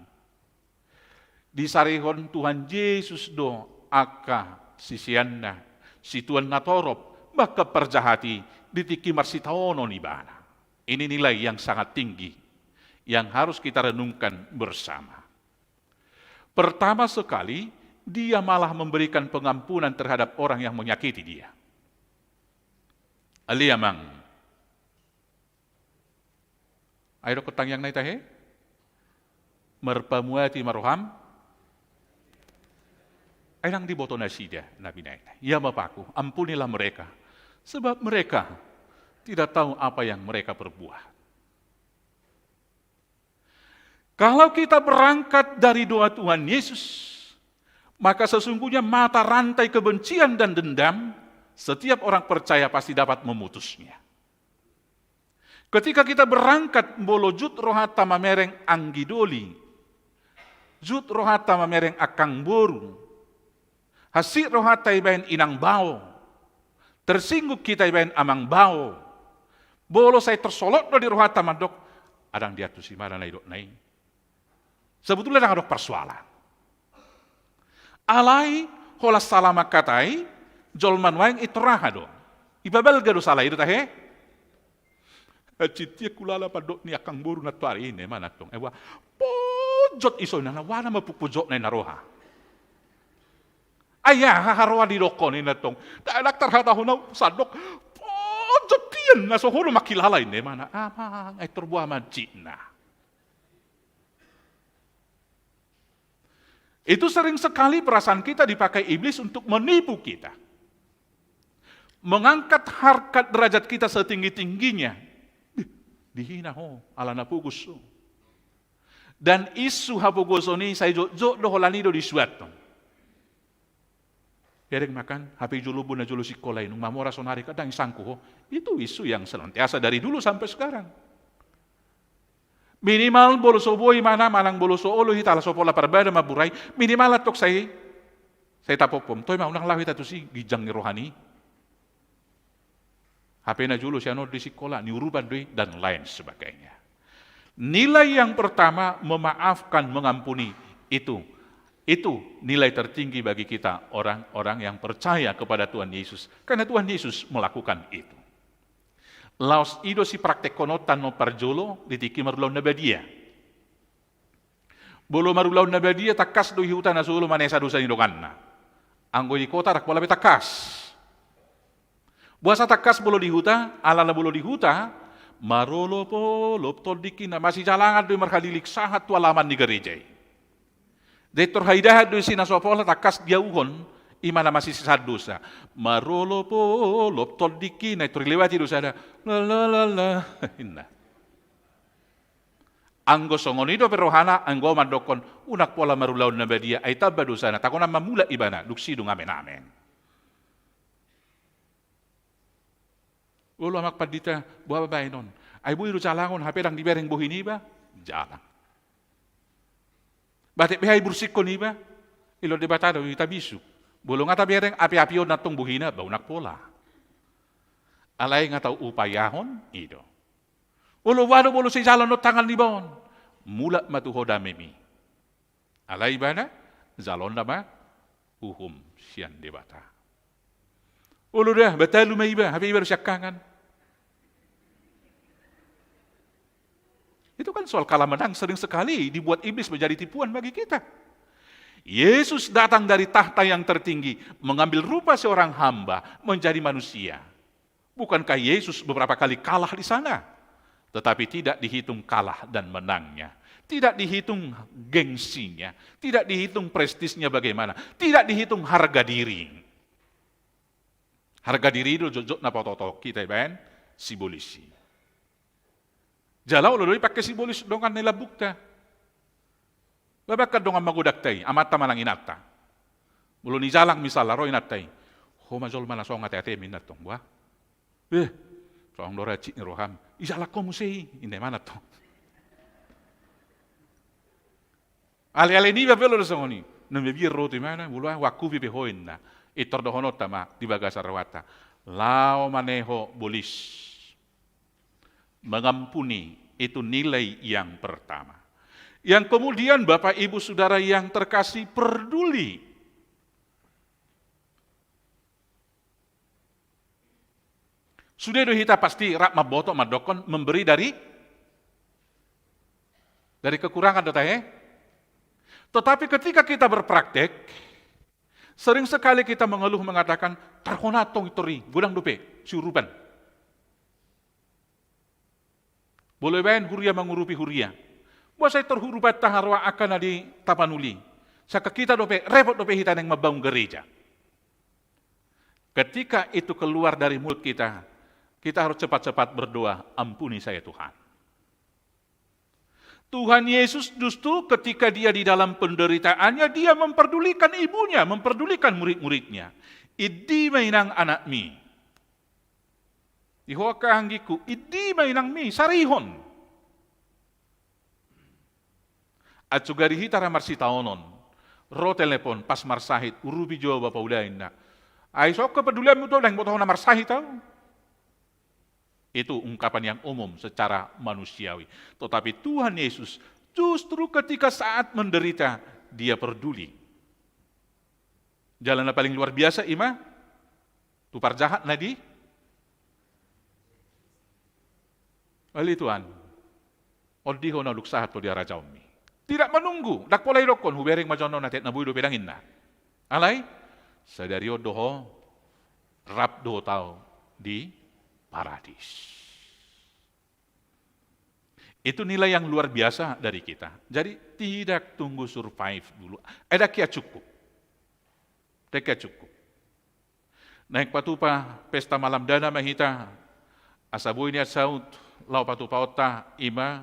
Di sarihon Tuhan Yesus do aka sisianna, si Tuhan natorop, maka perjahati ditiki marsitaono nibana. Ini nilai yang sangat tinggi yang harus kita renungkan bersama. Pertama sekali, dia malah memberikan pengampunan terhadap orang yang menyakiti dia. Aliamang. Ayo ketang yang naitahe? Merpamuati maroham. Ayang diboto na sida nabi naita. Ya Bapakku, ampunilah mereka. Sebab mereka tidak tahu apa yang mereka perbuat. Kalau kita berangkat dari doa Tuhan Yesus, maka sesungguhnya mata rantai kebencian dan dendam, setiap orang percaya pasti dapat memutusnya. Ketika kita berangkat bolo jut rohata mamereng anggidoli, jut rohata mamereng akang boru, hasil rohata ibain inang bao, tersingguk kita ibain amang bao, bolo saya tersolot dari rohata mandok, adang dia tu si mana na idok nai. Sebetulnya ada persoalan. Alai holas salama katai, jolman waing itorahado. Ibabel gado salah itu tahe. Citia kulala padok ni akang boru na tuari ini mana tong. Ewa pojot iso na wana mapupujot na naroha. Ayah haroa di doko ni natong. Dadak terhadap na sadok pojot tian na sohoro makilala ini mana. Amang ay terbuah majik na. Itu sering sekali perasaan kita dipakai iblis untuk menipu kita. Mengangkat harkat derajat kita setinggi-tingginya. Dihina ho, ala napugus. Dan isu hapugus ini saya jok doholanido di suatu. Yereng makan, hapi julubu na julu sikolay, nung mamora sonari kadang isangku ho. Itu isu yang senantiasa dari dulu sampai sekarang. Minimal boloso boy mana manang boloso olo hitala sopola perbeda maburay minimal atok saya tapopom toy maunang lawi tatu si gijang ni rohani HP na julo siano di sekolah ni uruban doi dan lain sebagainya. Nilai yang pertama memaafkan mengampuni itu nilai tertinggi bagi kita orang-orang yang percaya kepada Tuhan Yesus karena Tuhan Yesus melakukan itu. Laos ido si praktek konotan no parjolo ditiki marulaw na badia. Bolo marulaw na badia takas do hiutan na sulo manesa dosa ni dokan na. Anggo di kota rak bola betakas. Buasa takas bolo di huta, ala bolo di huta, marolo po loptol diki na masih jalangan do marhalilik sahat tu alaman ni gereja. Detor haidahat do sinasopola takas diauhon imana masih sisa dosa. Marolo po loptol diki na ito rilewati dosa ada. La. Anggo songonido perohana anggo mandokon unak pola marulaw na badia ay tabba dosa na takona mamula ibana duksido ngamen. Ulo amak padita buah babae non. Ay buiro calangon hapedang dibereng buhini ba? Jalang. Batik behai bursiko ni ba? Ilo debatado itabisu. Bulong nga tabereng api-apion natong buhina, baunak pola. Alay nga tau upayahon, ido. Ulo wado bolo si jalan no tangan libon. Mula matuho damemi. Alai bana, zalon nama, uhum sian debata. Ulo dah, batalu maiba, habi baru syakangan. Itu kan soal kalah menang sering sekali dibuat iblis menjadi tipuan bagi kita. Yesus datang dari tahta yang tertinggi, mengambil rupa seorang hamba, menjadi manusia. Bukankah Yesus beberapa kali kalah di sana? Tetapi tidak dihitung kalah dan menangnya. Tidak dihitung gengsinya. Tidak dihitung prestisnya bagaimana. Tidak dihitung harga diri. Harga diri itu jojok na pototo kita ben simbolisi. Jalau lolo pakai simbolis dongan nila bukta. Babakad dongan magudak tay, amata manang inata. Mulu ni jalang misal laro inatay. Ho majol manasong ate minat tong buah. Soang dora cik ni roham. Isalak ko musei, inde mana to. Ale ni babelo songoni. Nambebi roti mana, mulu waku bibe hoin na. Itor dohonot tama di bagasar rawata. Lao maneho bolis. Mengampuni itu nilai yang pertama. Yang kemudian Bapak Ibu Saudara yang terkasih, peduli. Sudah kita pasti rak maboto madokon memberi dari kekurangan Tetapi ketika kita berpraktek, sering sekali kita mengeluh mengatakan tarhonatong itori gudang dupe siurupan. Boleh bayan huria mengurupi huria. Buat saya terhurupat taharwa akan di tapanuli. Saka kita dope repot dope hitan yang membangun gereja. Ketika itu keluar dari mulut kita harus cepat-cepat berdoa, ampuni saya Tuhan. Tuhan Yesus justru ketika dia di dalam penderitaannya, dia memperdulikan ibunya, memperdulikan murid-muridnya. Idi mainang anak mi. Ihoa kahanggiku, idi mainang mi, sarihon. At sugari hitara marsitaonon, ro telepon pas marsahit, urubi jawa bapak udain na. Ay sok kepedulian mo to, lang mo to na marsahit tau. Itu ungkapan yang umum secara manusiawi. Tetapi Tuhan Yesus justru ketika saat menderita, dia peduli. Jalan paling luar biasa ima, tupar jahat nadi. Ali Tuhan, odiho na luksahat to dia raja ummi. Tidak menunggu, dak polai dokon hubereng majono natet na buido pedangin na. Alay, sadario doho, rap doho tau di paradis. Itu nilai yang luar biasa dari kita. Jadi tidak tunggu survive dulu. Ada kia cukup. Ada cukup. Naik patupa pesta malam dana mahita. Asabu ini asaut lau patupa ota ima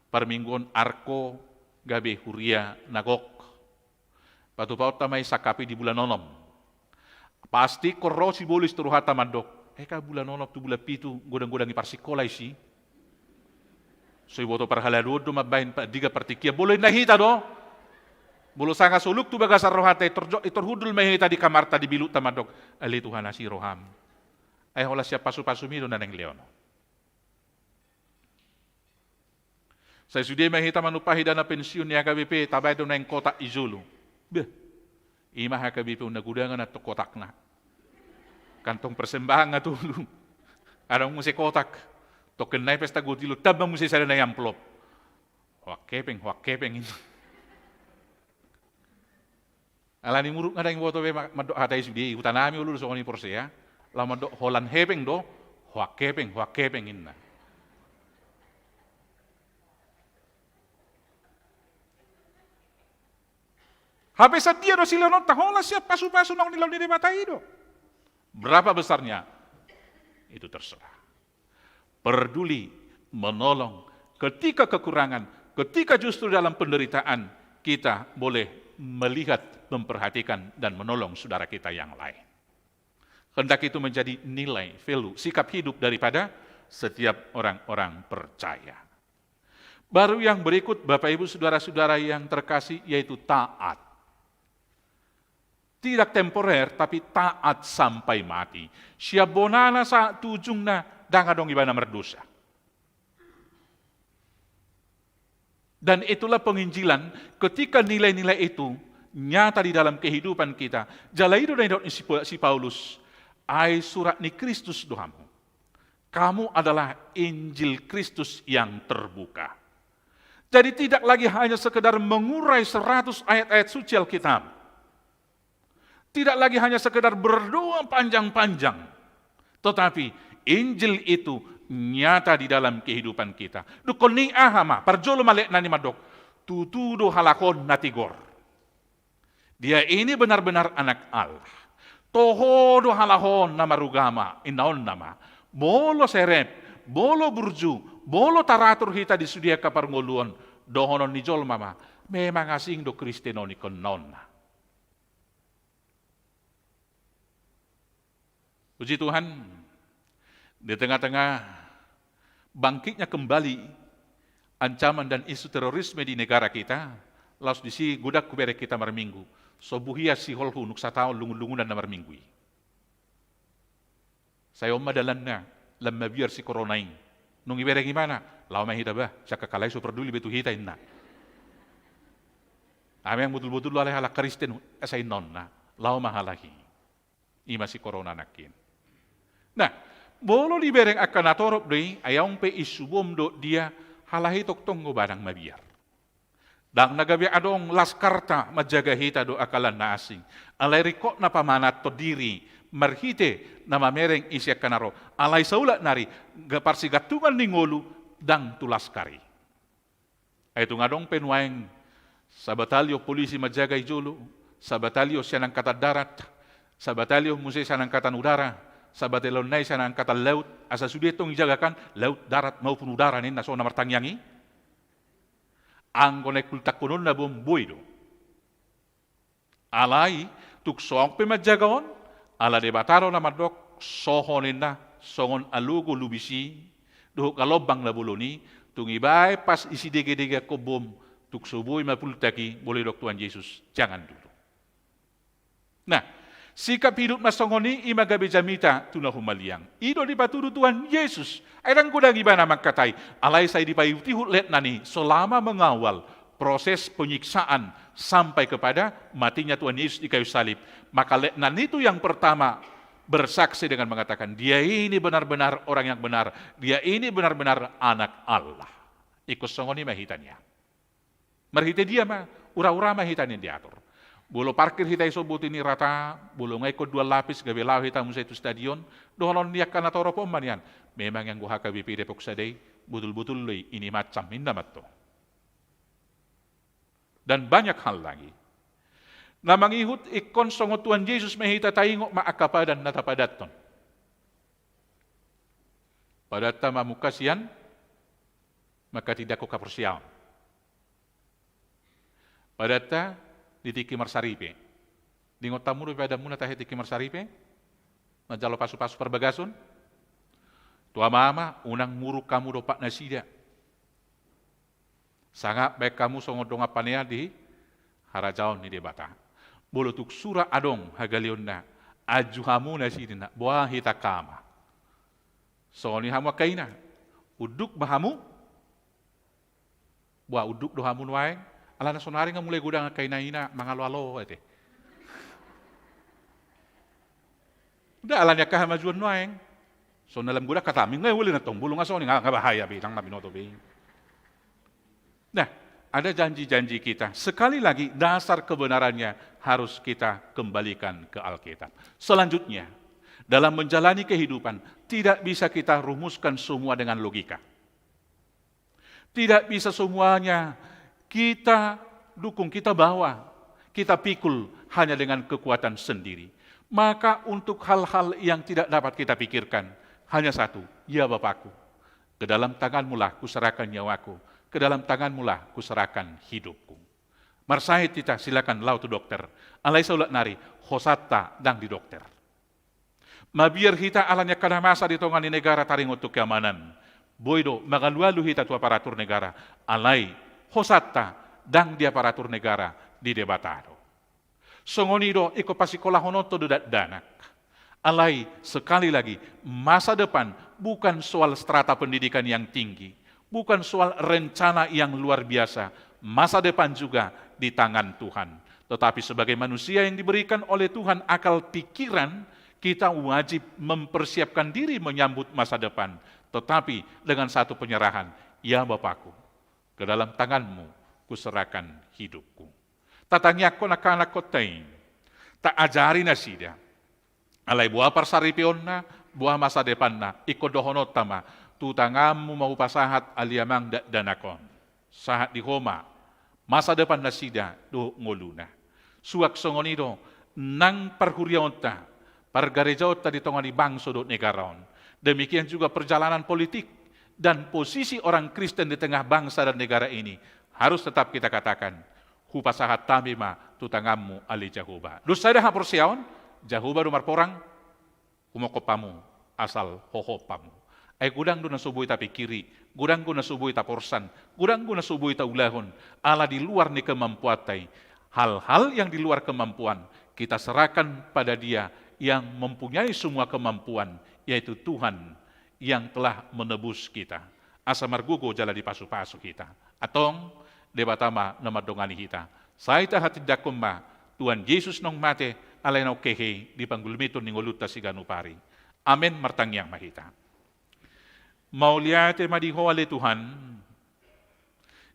permingguan arko gabe huria nagok. Patupa ota may sakapi di bulan nonom. Pasti korosi bolis teruhata mandok. Eka bulan nonop tu bulan pitu godang-godang iparsikola isi. So iboto parhalado do mabahin pa diga partikia boleh nahita do. Bolo sanga suluk tu bagas rohate itorhudul mahita di kamarta di bilu tamadok. Ali Tuhan asi roham. Ay hola siya pasu-pasu miro na ng leon. Sa sudah mahita manupahi dana pensiun ni HKBP tabay do na yung kota izulu. Beh, ima HKBP unagudangan at kotak na. Kantong persembahan nga tulong. Anong mo si kotak? Token na pesta gutilo, tabang mo si sana na amplop. Huwag kepeng. Alani muruk nga na yung boto, madok hatay sudi, utanami ulo so kani porsiya. Lau madok holan hepeng do, huwag kepeng inna. Habis sa dia do sila non, tahola siya, pasu-pasu nang nilaw ni matay do. Berapa besarnya? Itu terserah. Peduli, menolong, ketika kekurangan, ketika justru dalam penderitaan, kita boleh melihat, memperhatikan, dan menolong saudara kita yang lain. Hendak itu menjadi nilai, value, sikap hidup daripada setiap orang-orang percaya. Baru yang berikut, Bapak Ibu Saudara-saudara yang terkasih, yaitu taat. Tidak temporer, tapi taat sampai mati. Siya bonana sa tujung na dangadong iba na merdosa. Dan itulah penginjilan ketika nilai-nilai itu nyata di dalam kehidupan kita. Jalaido na idot si Paulus, ai surat ni Kristus dohamu. Kamu adalah Injil Kristus yang terbuka. Jadi tidak lagi hanya sekedar mengurai 100 ayat-ayat suci Alkitab. Tidak lagi hanya sekedar berdoa panjang-panjang. Tetapi Injil itu nyata di dalam kehidupan kita. Dukoni ahama, parjolo malek nani madok, tutudo halakon natigor. Dia ini benar-benar anak Allah. Tohodo halahon nama rugama, inaon nama. Bolo serep, bolo burju, bolo taratur hita di sudia kaparngoluan, dohonon nijol mama, memang asing do Kristenoni kononna. Puji Tuhan, di tengah-tengah bangkitnya kembali ancaman dan isu terorisme di negara kita, laus disi gudak kubere kita marminggu, sobuhia si holhu nuk satao lungun-lungunan na marminggu. Saya dalan na, lamma biar si koronain. Nung ibere gimana? Lau mahita ba? Siya kakalay so perduli betu hitain na. Ami yang betul-betul alay halak Kristen asay non na, lau mahalahi. Ima si corona nakin. Nah, bolo libereng akan atorop dei ayang pe isubom do dia halahi toktong go barang mabiar. Dang nagabi adong laskarta majaga hita do akalan na asing. Alay riko na pamanat to diri marhite na mamereng isya kanaro. Alay saulat nari gaparsi gatungan ningolu dang tulaskari. Itu ngadong penuaeng sa batalyo polisi majaga ijolo, sa batalyo siya ng kata darat, sa batalyo musay siya ng katan udara, sa batalyon na siya ng katan laut, asa sudietong ijagakan, laut, darat, maupun udara nin naso na martangyangi, ang konek kultak kunon na bomboy do. Alay, tuksong pimajagaon, ala debataro na madok, sohonin na, songon alugo lubisi, duho kalobang na buloni, tungibay pas isi dege-dege ko bom, tuksuboy mapultaki, boleh dok Tuhan Yesus, jangan dulu. Nah, sikap hidup masongoni imagabe jamita tunahumaliang. Ido di paturu Tuhan Yesus. Airang kuda gimana makatai. Alay saya dipayutihu let nani selama mengawal proses penyiksaan sampai kepada matinya Tuhan Yesus di kayu salib. Maka let nani itu yang pertama bersaksi dengan mengatakan dia ini benar-benar orang yang benar. Dia ini benar-benar anak Allah. Ikut songoni mahitannya. Marhite dia mah ura-ura mahitannya diatur. Bolo parkir hita isobut ini rata, bolo ngikut 2 lapis gabe lau hita musa itu stadion, doholon dia kana toro pomanian. Memang yang gua HKBP Depok sadai, betul-betul ini macam indamat to. Dan banyak hal lagi. Na mangihut ikon songo Tuhan Yesus mahita taingok maakapadan natapadaton. Padata mamukasian, maka tidak ko kapersiaon. Padata ditiki marsaripe. Dingot tamuro pada muna tahe tiki marsaripe. Najalo pasu-pasu perbagasun. Tua mama unang muruk kamu dopak nasida. Sangat baik kamu songodong apanya di harajaon ni debata. Bolotuk sura adong hagalionna ajuhamu nasidina buah hita kama. Soni hamu kaina uduk bahamu buah uduk dohamu nuaeng. Alana sonari nga mulai gudang kaina ina mangalo-alo ete. Udah alanya kahamajuan nuaeng. So dalam gudak katamin ngay uli na tong bulong aso ni nga bahaya bitang na binoto bi. Nah, ada janji-janji kita. Sekali lagi dasar kebenarannya harus kita kembalikan ke Alkitab. Selanjutnya, dalam menjalani kehidupan tidak bisa kita rumuskan semua dengan logika. Tidak bisa semuanya kita dukung, kita bawa, kita pikul hanya dengan kekuatan sendiri. Maka untuk hal-hal yang tidak dapat kita pikirkan, hanya satu, ya Bapakku, ke dalam tanganmu lah kuserahkan nyawaku, ke dalam tanganmu lah kuserahkan hidupku. Marsahit kita silakan lau tu dokter, alai saulat nari, hosata dang di dokter. Mabiar kita alanya kada masa di tongan di negara taring untuk keamanan. Boido, magalualu hita tu aparatur negara, alai hosata dang di aparatur negara di debatado. Songonido iko pasikolah honoto dudat danak. Alai sekali lagi masa depan bukan soal strata pendidikan yang tinggi, bukan soal rencana yang luar biasa, masa depan juga di tangan Tuhan. Tetapi sebagai manusia yang diberikan oleh Tuhan akal pikiran, kita wajib mempersiapkan diri menyambut masa depan. Tetapi dengan satu penyerahan, ya Bapakku, ke dalam tanganmu kuserahkan hidupku. Tatanya ko anak kotay, tak ajari na sida. Alay buah parsaripion na, buah masa depan na, ikodohonot tama, tutangamu mau pasahat aliamang danakon. Sahat di Homa, masa depan na sida do ngoluna. Suak songonido, nang perhuryaonta, pargarejaota di tongani bangso do negaraon. Demikian juga perjalanan politik dan posisi orang Kristen di tengah bangsa dan negara ini harus tetap kita katakan, hupasahat tamima tutangamu ali Jahoba. Dusada hapur siaon, Jahoba dumar porang, humokopamu asal hohopamu. Ay gudang do nasubuhi tapi kiri, gudang go nasubuhi taporsan, gudang go nasubuhi taulahon, ala di luar ni kemampuatay. Hal-hal yang di luar kemampuan kita serahkan pada Dia yang mempunyai semua kemampuan, yaitu Tuhan yang telah menebus kita. Asa margugo jala di pasu-pasu kita. Atong debatama nama dongani kita. Saita hatidakum ma Tuhan Yesus nong mate alay nao kehe di panggulmito ning uluta si ganupari. Amen martangyang mahita. Mauliate madiho ale Tuhan.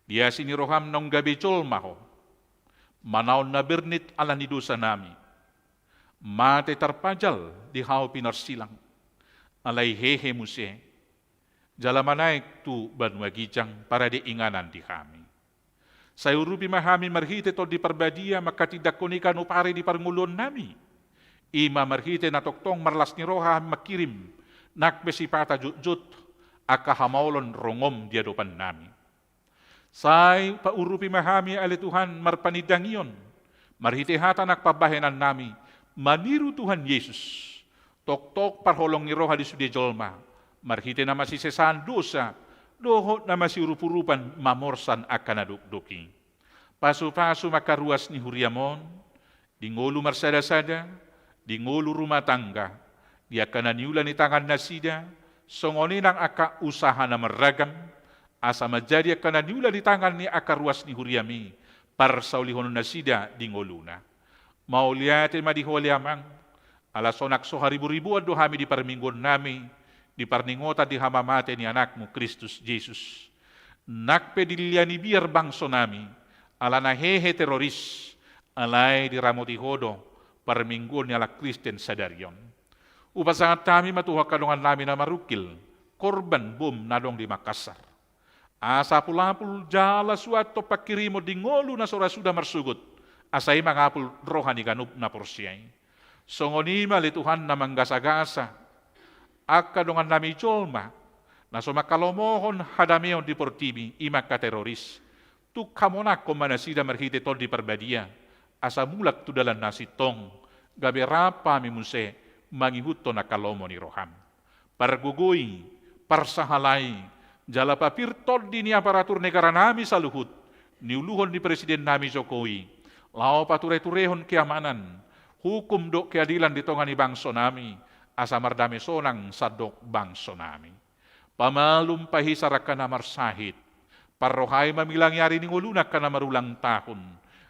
Dia siniroham nong gabi maho. Manaon na bernit ala ni dosa nami. Mate tarpajal di hao pinarsilang. Alay hehe muse. Jalamanaik tu banwagijang para diinganan di kami. Sayurubi mahami marhite to di parbadia makatidak kunikan upare di parngulon nami. Ima marhite na toktong marlas ni roha makirim. Nakbesipata jutjut akahamolon rongom dia dopan nami. Say paurupi mahami ali Tuhan marpanidangion. Marhitehata nakpabahenan nami. Maniru Tuhan Yesus. Tok-tok parholong ni roha di sudi jolma. Marhite na masisesan dosa. Doho na masirupurupan mamorsan akan aduk-duki. Pasu-pasu makaruas ni huriamon. Di ngolu marsada-sada. Di ngolu rumah tangga. Di akan naniulan ni tangan nasida. Songonin ang aka usaha na meragam. Asa majadi akan naniulan ni tangan ni aka ruas ni huriami. Parsaulihon nasida di ngoluna. Mauliatin madiholi amang. Alasonak so haribu-ribu ado hami di parminggon nami. Di parningota di hamamate ni anakmu Kristus Jesus. Nakpediliani biar bangso nami. Ala na hehe teroris. Alay di ramoti hodo. Parminggon ni ala Kristen sadarion. Upasangat kami matuha kadungan nami na marukil. Korban bom nadong di Makassar. Asa pulapul jala suato pakirimo di ngolu na sora sudah marsugut. Asay mangapul rohani ganup na porsyay. Songonima li Tuhan na manggasa-gasa. Akka dongan nami jolma. Na sumakalomohon hadamion di portibi ima ka teroris. Tu kamonak komanasida marhite tol di perbadia. Asa mulak tu dalan nasi tong. Gabi rapa mimuse mangihuto na kalomo ni roham. Pargugoy, parsahalay. Jala papir tol di ni aparatur negara nami saluhut. Niuluhon ni Presiden nami Jokowi. Lao paturay-turehon kiamanan, hukum do keadilan di tongani bangso nami, asa mardami sonang sadok bangso nami. Pamalum pahisara ka na marsahit, parrohay mamilangyari ning ulunak ka na marulang tahun,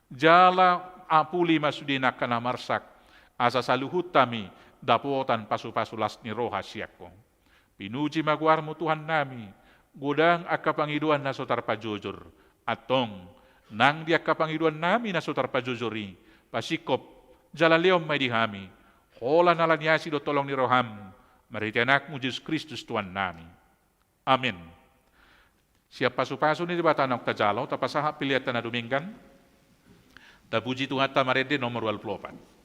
jala apuli masudinak ka na marsak, asa saluhut tami, dapotan pasu-pasulas ni roha siyako. Pinuji maguar mo Tuhan nami, gudang akapangiduan na sotar pajujur, atong, nang dia kapangiduan nami na sutar pajujuri, pasikop, jalaleom may dihami, hola nalanyasi do tolong ni roham, mariti anakmu Jesus Kristus Tuhan nami. Amin. Siap pasu-pasu ni dibatanok tajalaw, tapasaha pilihan na duminggan, tapuji Tuhan tamarede nomor 24.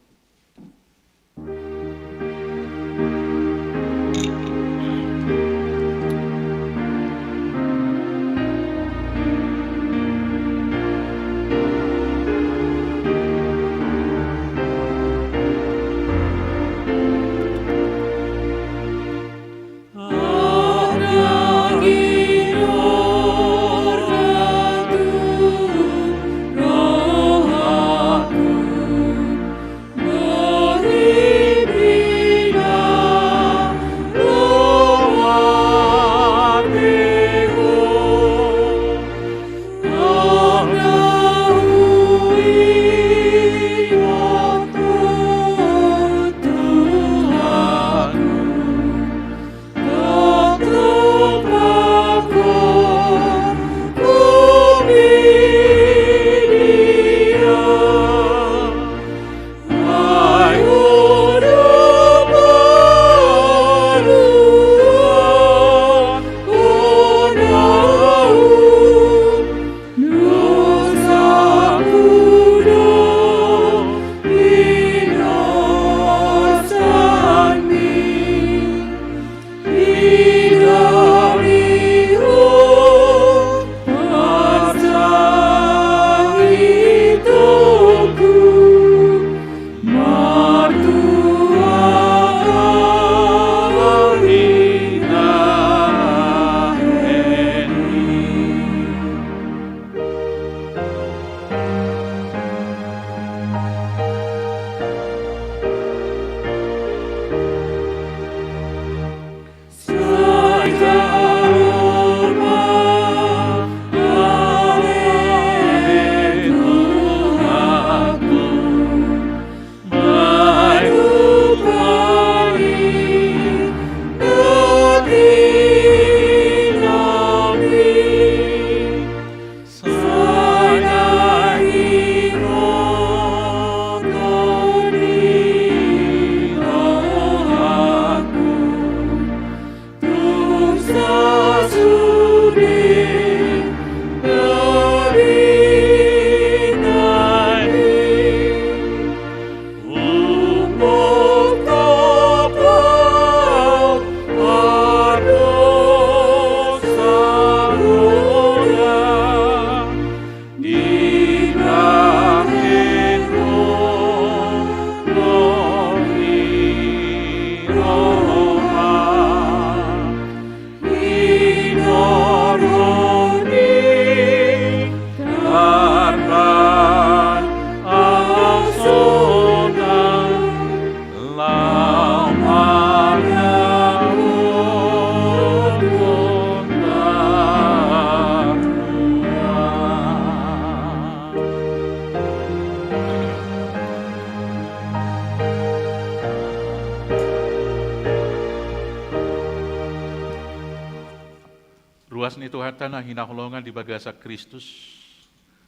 Oras ni Tuhan na hinakulungan di bagasa Kristus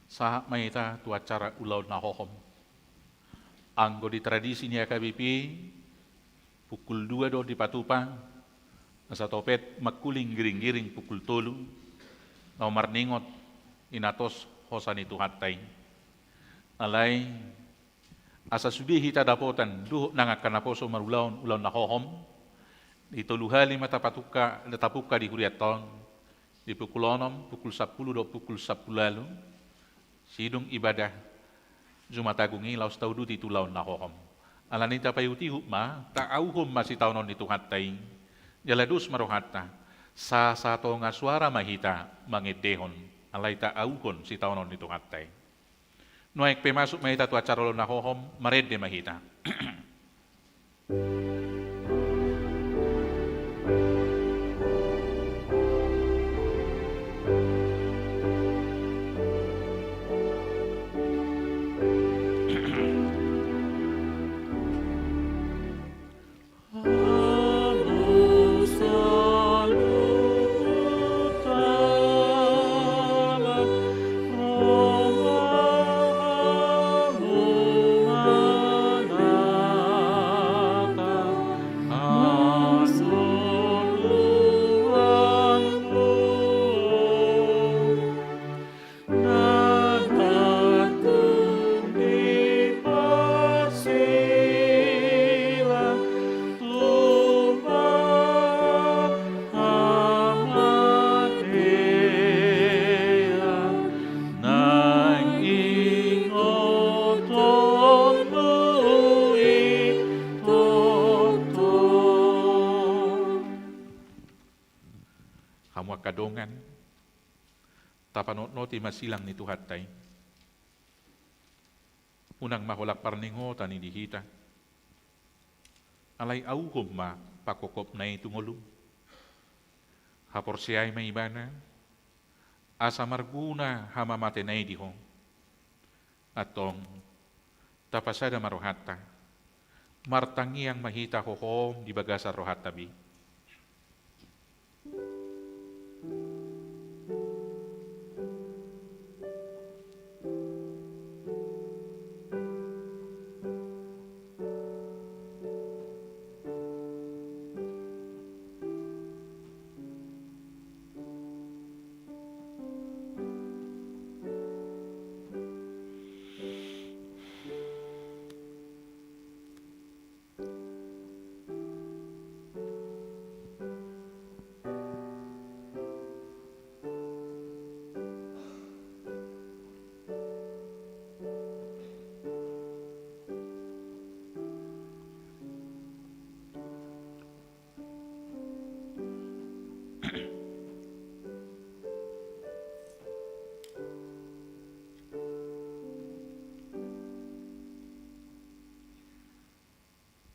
sa maita tu acara ulaw na hohom. Anggo di tradisi ni AKBP pukul 2 do di Patupang asa topet makuling giring-giring pukul 3 na marningot inatos hosan itu hatay. Alay asa subihi tadapotan duho nangakanaposo marulaon ulaw na hohom ituluhali matapatuka natapuka di kuriaton di pukul 6, pukul 10 do pukul 10 lalu sidung ibadah Jumat Agung laus taudu di tulaon na hohom. Alanita payuti hukma taauhum masih taunon itu hatay jaladus marohata sa sato nga suara mahita mangedehon alay taauhon si taunon itu hatay. Noek pemasuk mahita tu acara na hohom marede mahita. Kadongan tapanot-noti masilang ni Tuhatay unang mahulak parningo tani dihita alay auhum ma pakokop na itungulong hapor siyay may ibana asa marguna hamamate na idihong atong tapasada marohata martangi ang mahita hohom di bagasa rohatabi.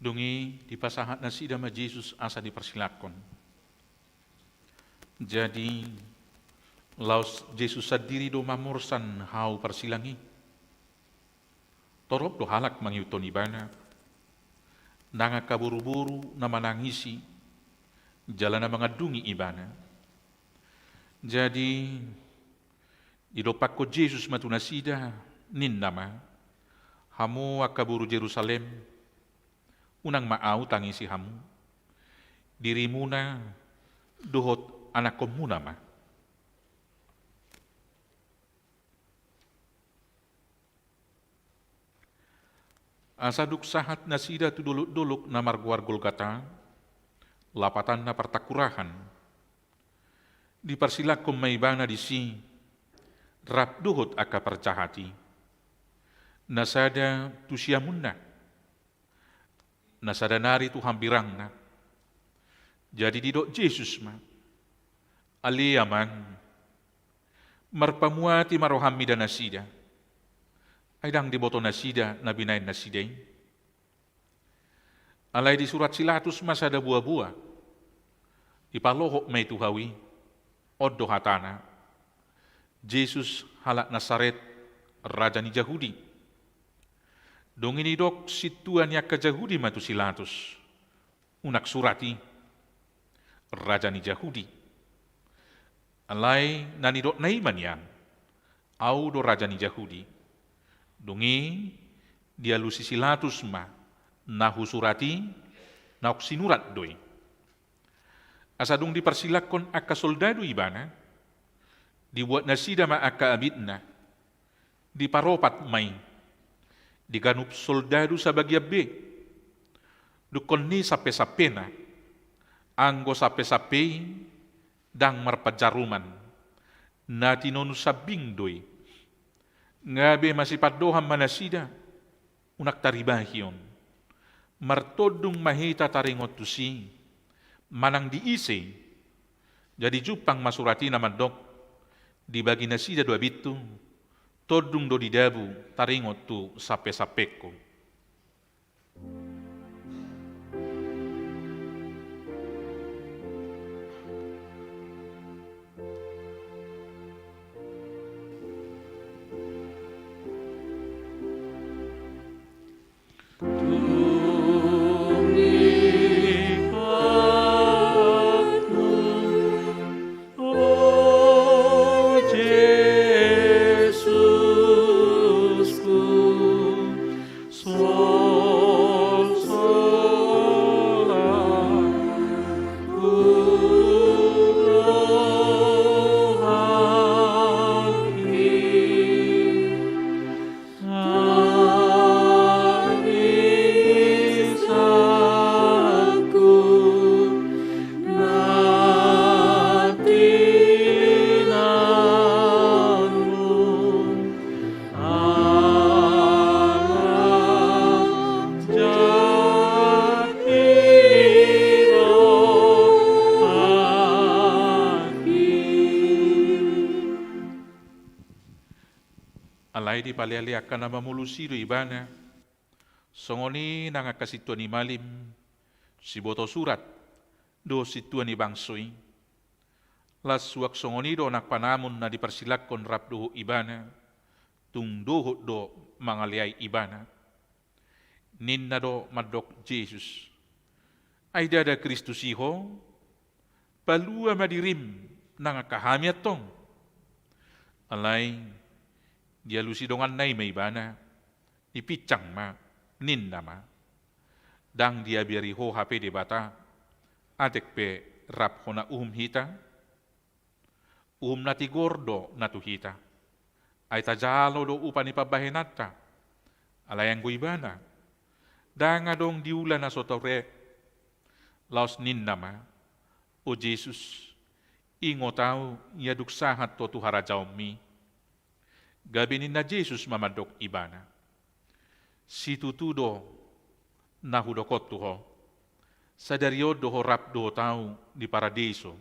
Dungi dipasahat na sida ma Jesus asa dipersilakon. Jadi laus Jesus sadiri do mamursan hau persilangi. Torop do halak mangyuton ibana. Nanga kaburu-buru na manangisi. Jalan na mga dungi ibana. Jadi idopak ko Jesus matunasida ninnama. Hamu akaburu Jerusalem. Unang maaw tangisi hamu. Diri muna duhot anak ko muna ma. Asa duksahat na sida tu duluk-duluk na marguar Golgata, lapatan na partakurahan. Di parsilak kong may bana di si, rap duhot aka percahati. Nasada tu siyamun na. Nasada nari tu hambirang na. Jadi didok Jesus ma. Aliyaman. Marpamuati marohami dan nasida. Aydang diboto nasida na binain nasiday. Alay di surat silatus masada buah-buah. Ipalohok may tuhawi. Oddo hatana. Jesus halak Nasaret, Raja ni Yahudi. Dong ini dok situan yak ke Yahudi matu silatus. Unak surati. Raja ni Yahudi. Alai nani dok naiman yang au do raja ni Yahudi. Dungi dia lusi silatus ma nahu surati nauk sinurat doi. Asadung dipersilakon akka soldadu ibana, dibuat nasida ma akka abidna, diparopat mai, diganup soldadu sabagia B, dukon ni sape-sapena, anggo sape-sape, dang marpajaruman, na tinonu sabing doi, ngabe masih padoham manasida, unak taribahion, martodung mahita taringot tusi, manang diisi, jadi jupang masurati naman dok, dibagi nasida dua bitu, todung do didabu, taringot tu sape-sapeko. Alai di paliali akan nama mulusido ibana, songoni nanga kasituan ni malim, si boto surat, do situan ni bangsoi, las suak songoni do nak panamun na dipersilakon rap do ibana, tung dohut do mangaliai ibana, ninna do madok Jesus, ay dada Kristus iho, palua madirim nanga kahamiat tong, alai dia lusidongan nai may bana, ipicang ma, ninna ma, dang dia biari ho hape de bata, adek pe rap hona hita, nati gordo natu hita, ay tajalo do upan ipabahenata, alayang guibana, danga dong diula na sotore, laos ninna ma, o Jesus, ingo tau, yaduk sahat to tuhara jaumi, gabinin na Jesus mamadok ibana. Si tutudo na hudokot tuho. Sa daryod do rap do tao di paradiso.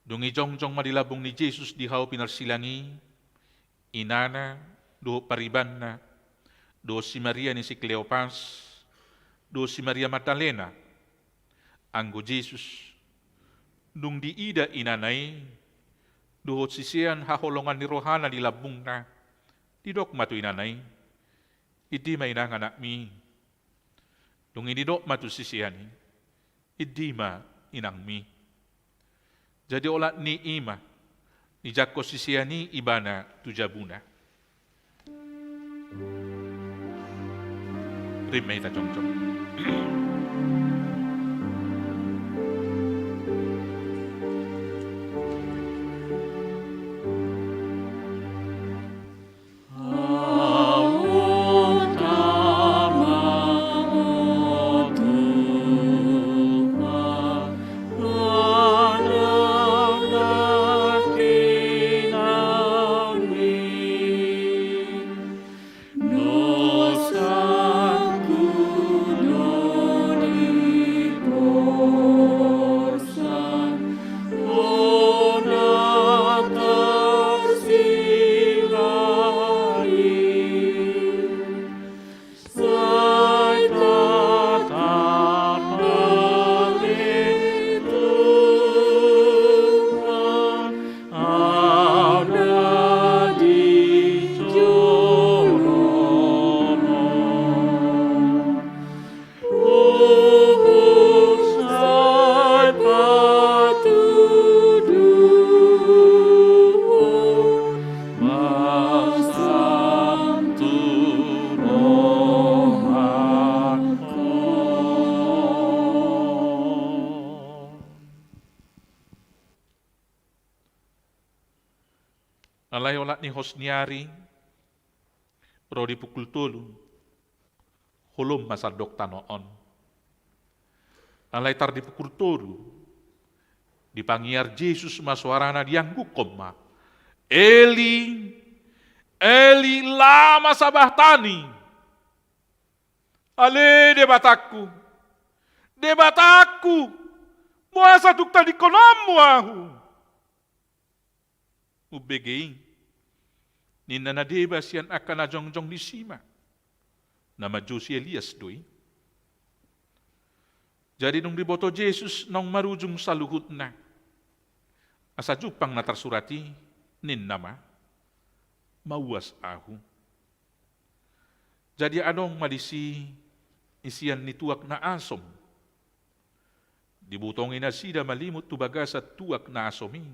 Dungi jongjong madilabong ni Jesus di hao pinarsilangi, inana, do pariban na, do si Maria ni si Cleopas, do si Maria Magdalena, anggo Jesus, dung di ida inanay, duhot sisian haholongan ni rohana di labung na, didok matu inanay, idi may nanganak mi. Dung inidok matu sisian, idi ma inang mi. Jadi olat ni ima, ni jakko sisian ni ibana tujabuna. Rimay ta jong-jong. Dosaku malat ni hosniari, rodi pukul 3, holom masadok tanoon. Alay tar di pukul 3, dipangiar Yesus masuarana dianggukom ma. Eli, Eli lama sabahtani. Ale debataku, muasa tukta di konamu ahu. Ubegeing, nina na debas yan akan na jongjong di sima. Nama Josi Elias doi. Jadi nung diboto Yesus nung marujung sa luhut na. Asa jupang natarsurati, nin nama, mawas ahu. Jadi anong malisi isian nituak na asom. Dibutongin na sida malimut tubaga sa tuak na asomi.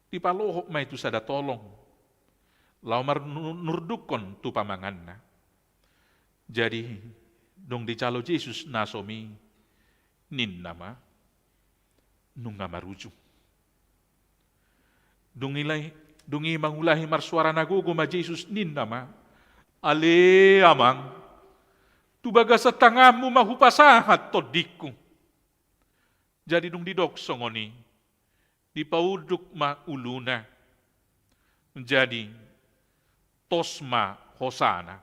Di palohok may tu sada tolong. Laumar nurdukon tu pamangan na. Jadi, dong dicalo Yesus nasomi, nin nama, nung nga maruju. Dungi mangulahi marsuara nagugo ma Yesus nin nama, ale amang, tubaga sa tangamu mahupasahat todiku. Jadi nung didoksong oni, dipauduk ma uluna. Jadi, tosma hosana.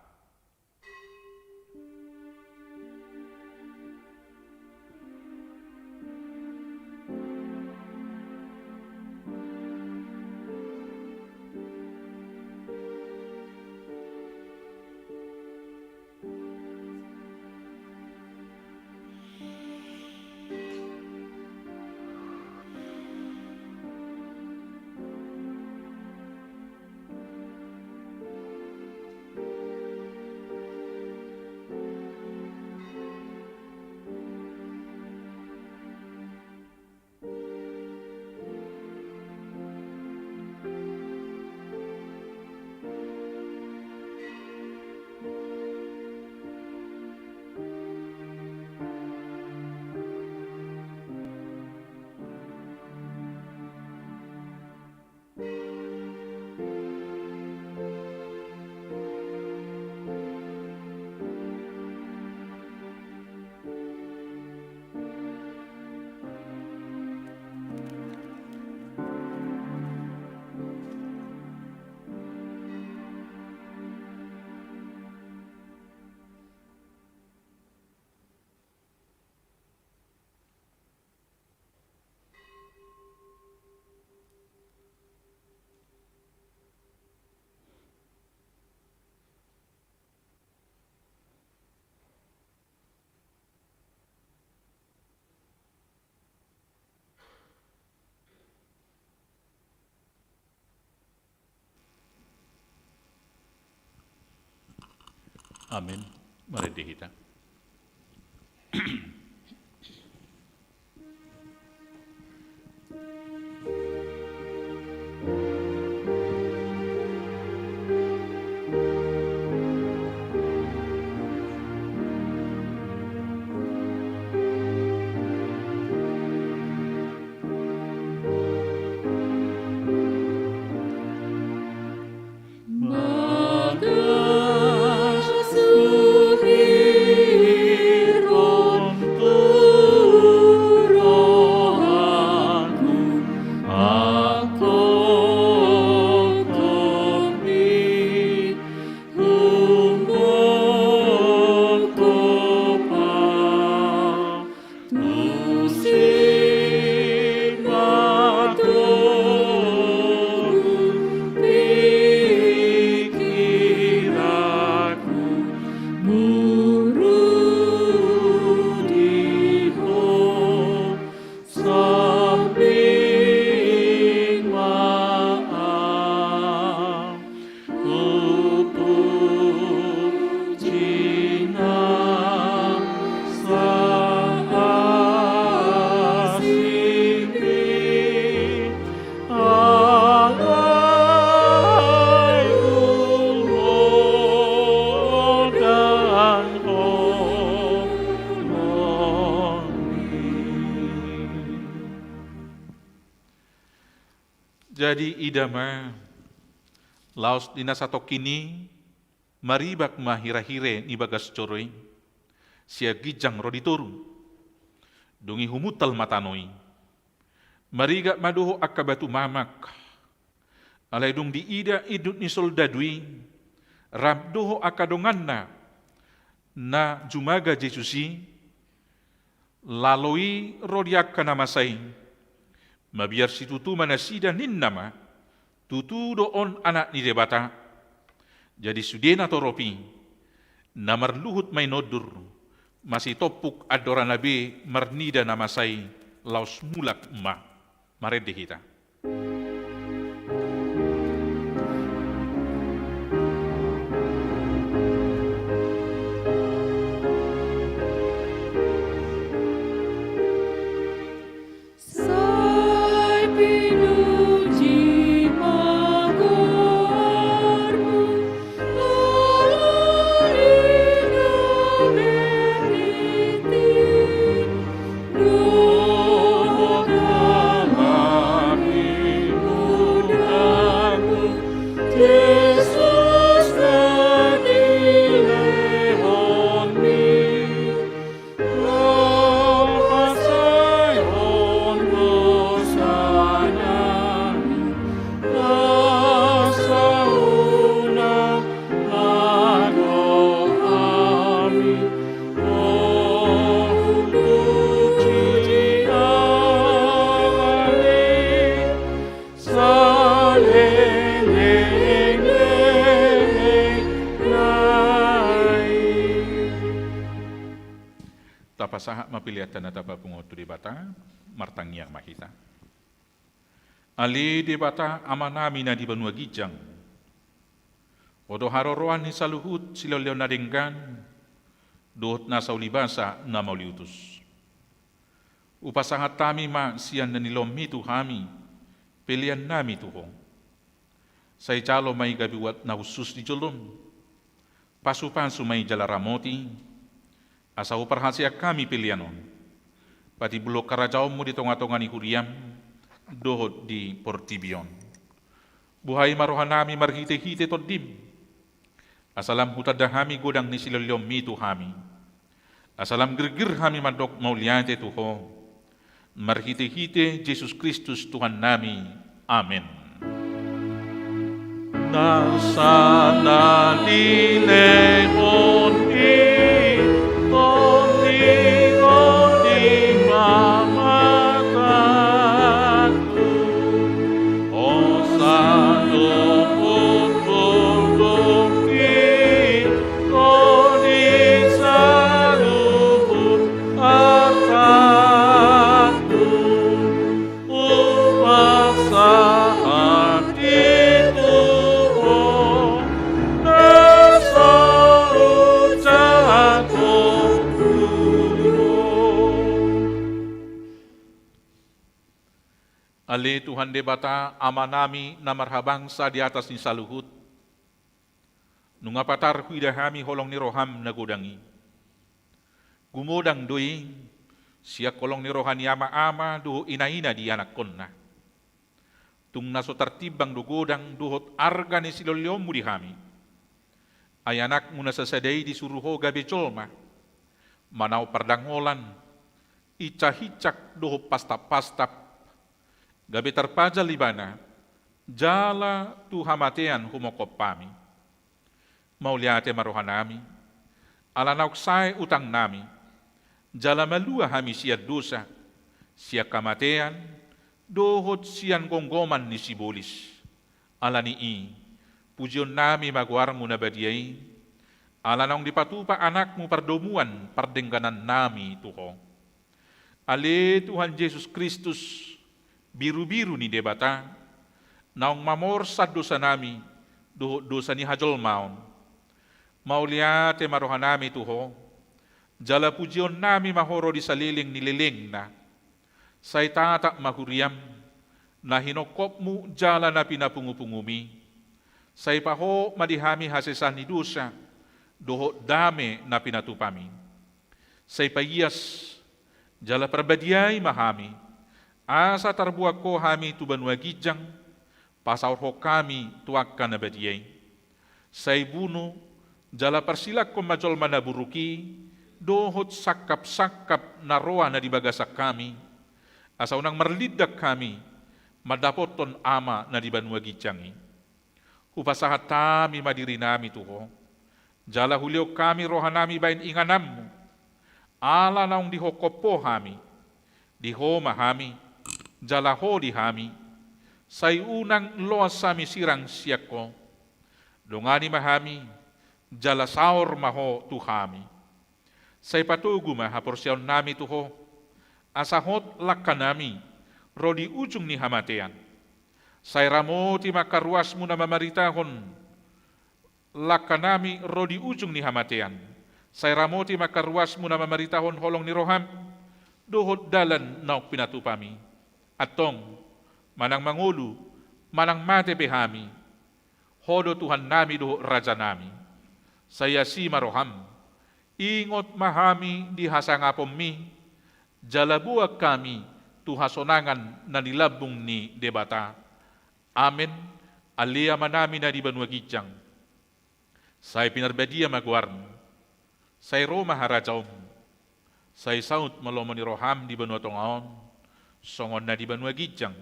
Amin. Mari dihita. Jadi idama Laos dinasato kini, maribak mahira-hire ni bagas coroi, sia gijang roditoru, dungi humutal matanoi, mariga madoho akabatu mamak, alay dung diida idut ni soldadui, rabdoho akadonganna, na jumaga Jesusi, laloi rodiak kanamasay, mabiar si tutu manasida ninnama, tutu doon anak ni debata, jadi sudena toropi, namar luhut may nodur, masih topuk adora nabi marnida namasay, laos mulak ma, marede kita. Pasaha mapiliatan na tapa pungoto di bata, martangyang makita. Ali di bata amanami na di banua gijang. Odo haroroan ni saluhut sila leo na denggan, dohot na sa ulibasa na mauliutus. Upasangat tami ma siyan na nilomi tu hami, pilihan nami tuhong. Say calo may gabiwat na usus di jolom, pasupan sumay jalaramoti, asau perhasia kami pilihanon, pati bulok karajaumu di tonga-tonga ni huriam, dohot di portibion. Buhay marohanami marhite-hite todim, asalam hutadahami godang ni siloliom mitu hami, asalam gergir hami madok mauliate tuho, marhite-hite Yesus Kristus Tuhan nami, amin. Nasana di lehon Ali Tuhan debata amanami na marhabangsa di atas ni saluhut. Nunga patar huidahami holong ni roham na gudangi. Gumodang doi, siya kolong ni rohani ama-ama duho inaina di anak konna. Tung naso tertibang do godang duhot arga ni silolyomu di hami. Ay anak muna sasaday di suruho gabi colma. Manaw pardangolan, icah-hicak duho pastap-pastap. Gabi terpajal libana, jala tu hamatean humokop pami. Mauliate marohanami, alanauk sai utang nami, jala malua hami siya dosa, siya kamatean, dohot siyan gonggoman ni sibolis. Alani i, pujion nami maguarmu na badiay, alanong dipatupa anakmu pardomuan pardengganan nami tuho. Ale Tuhan Yesus Kristus, biru-biru ni debata, naong mamor sa dosa nami, dosa ni hajol maon. Mauliate marohanami tuho, jala pujion nami mahoro di saliling nililing na, say tatak mahuriam, na hinokopmu jala na pinapungupungumi, say paho madihami hasesan ni dosa, doho dame na pinatupami. Say payas, jala perbadiay mahami, asa tarbuak ko hami tuban wagijang, Pasaur ho kami tuakkan na badiay. Say buno, jala persilak ko majol manaburuki, dohot sakap-sakap na roa na dibagasak kami, asa unang marlidak kami, madapoton ama na dibanua gijangi. Upasahat tami madiri nami tuho, jala hulio kami roha nami bain inganammu, ala naung dihokopo hami, diho mahami, jala ho dihami, say unang loas sami sirang siyako, dongani mahami, jala saor maho tuhami. Say patugu mahaporsyaon nami tuho, asahot lakka nami, rodi ujung ni hamatean. Say ramoti makaruasmu na mamaritahon, lakka nami rodi ujung ni hamatean. Say ramoti makaruasmu na mamaritahon holong ni roham, dohot dalan nauk pinatupami. Atong, manang mangulu, manang mate behami, hodo Tuhan nami doho raja nami. Saya si maroham, ingot mahami di hasangapom mi, jalabuak kami tuhasonangan na nilabung ni debata. Amen, alia manami na di banua gijang. Say pinarbadia magwarn, say Roma harajaom, say saut malomon ni roham di banua tongaon, songon na di banua gijang.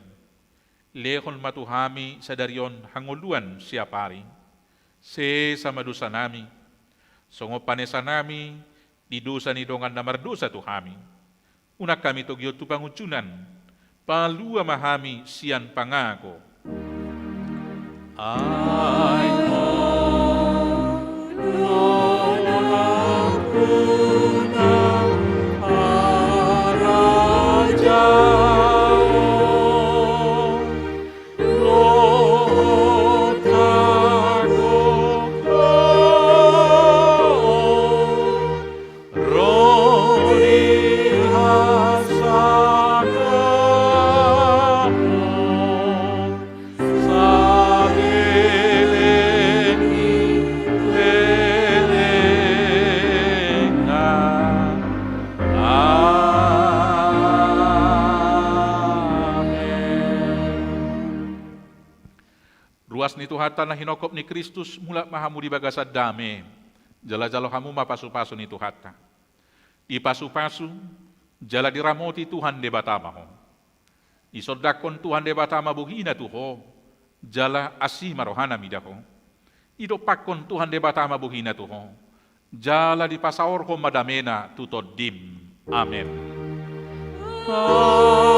Lehon matuhami sa daryon hanguluan siapari, se sama dosa nami, songo panesa nami, di dosa ni dongan na mardosa tuhami. Unak kami togyo tu pangucunan, palua mahami sian pangako. Ay ni Tuhatan na hinokop ni Kristus mula mahamu di bagasa dame. Jala-jalo hamu mapasu-pasu ni Tuhata. Ipasu-pasu, jala diramoti Tuhan de batamaho. Isodakon Tuhan de batama buhina tuho, jala asima rohana midaho. Idopakon Tuhan de batama buhina tuho, jala di pasaorho madamena tutodim. Amen. Amen.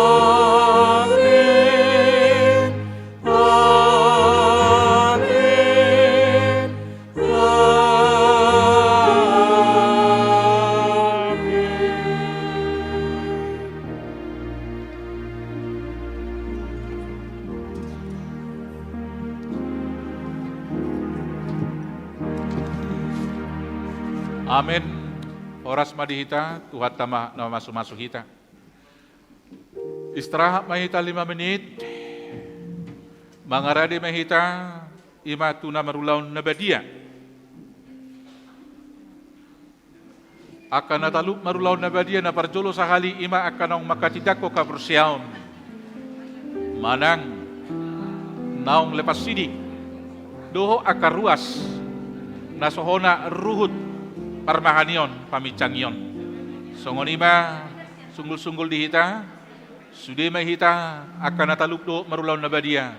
Amin. Oras madihita, Tuhan tama na masuk-masuk kita. Istirahat mahita 5 menit. Mangaradi mahita, ima tuna marulaun na badia. Akan nataluk marulaun na badia na parjolo sakali ima akan ang makatidako kaprusyaon. Manang naong lepas sidik. Doho akaruas nasohona ruhut parmahanion pamicangyon. Songonima sunggul-sunggul dihita, sudah mahita akan nataluk do marulaw na badia,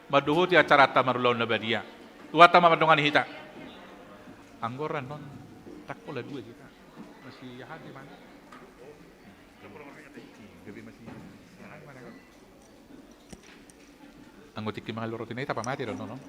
maduho ti acarata marulaw na badia. Tuwata mamadungan hita. Anggoran non, takpo la dua kita. Masih yahan di mana? Gabi masih yahan mana? Anggotik ki mga lorotin ay tapamati ron no?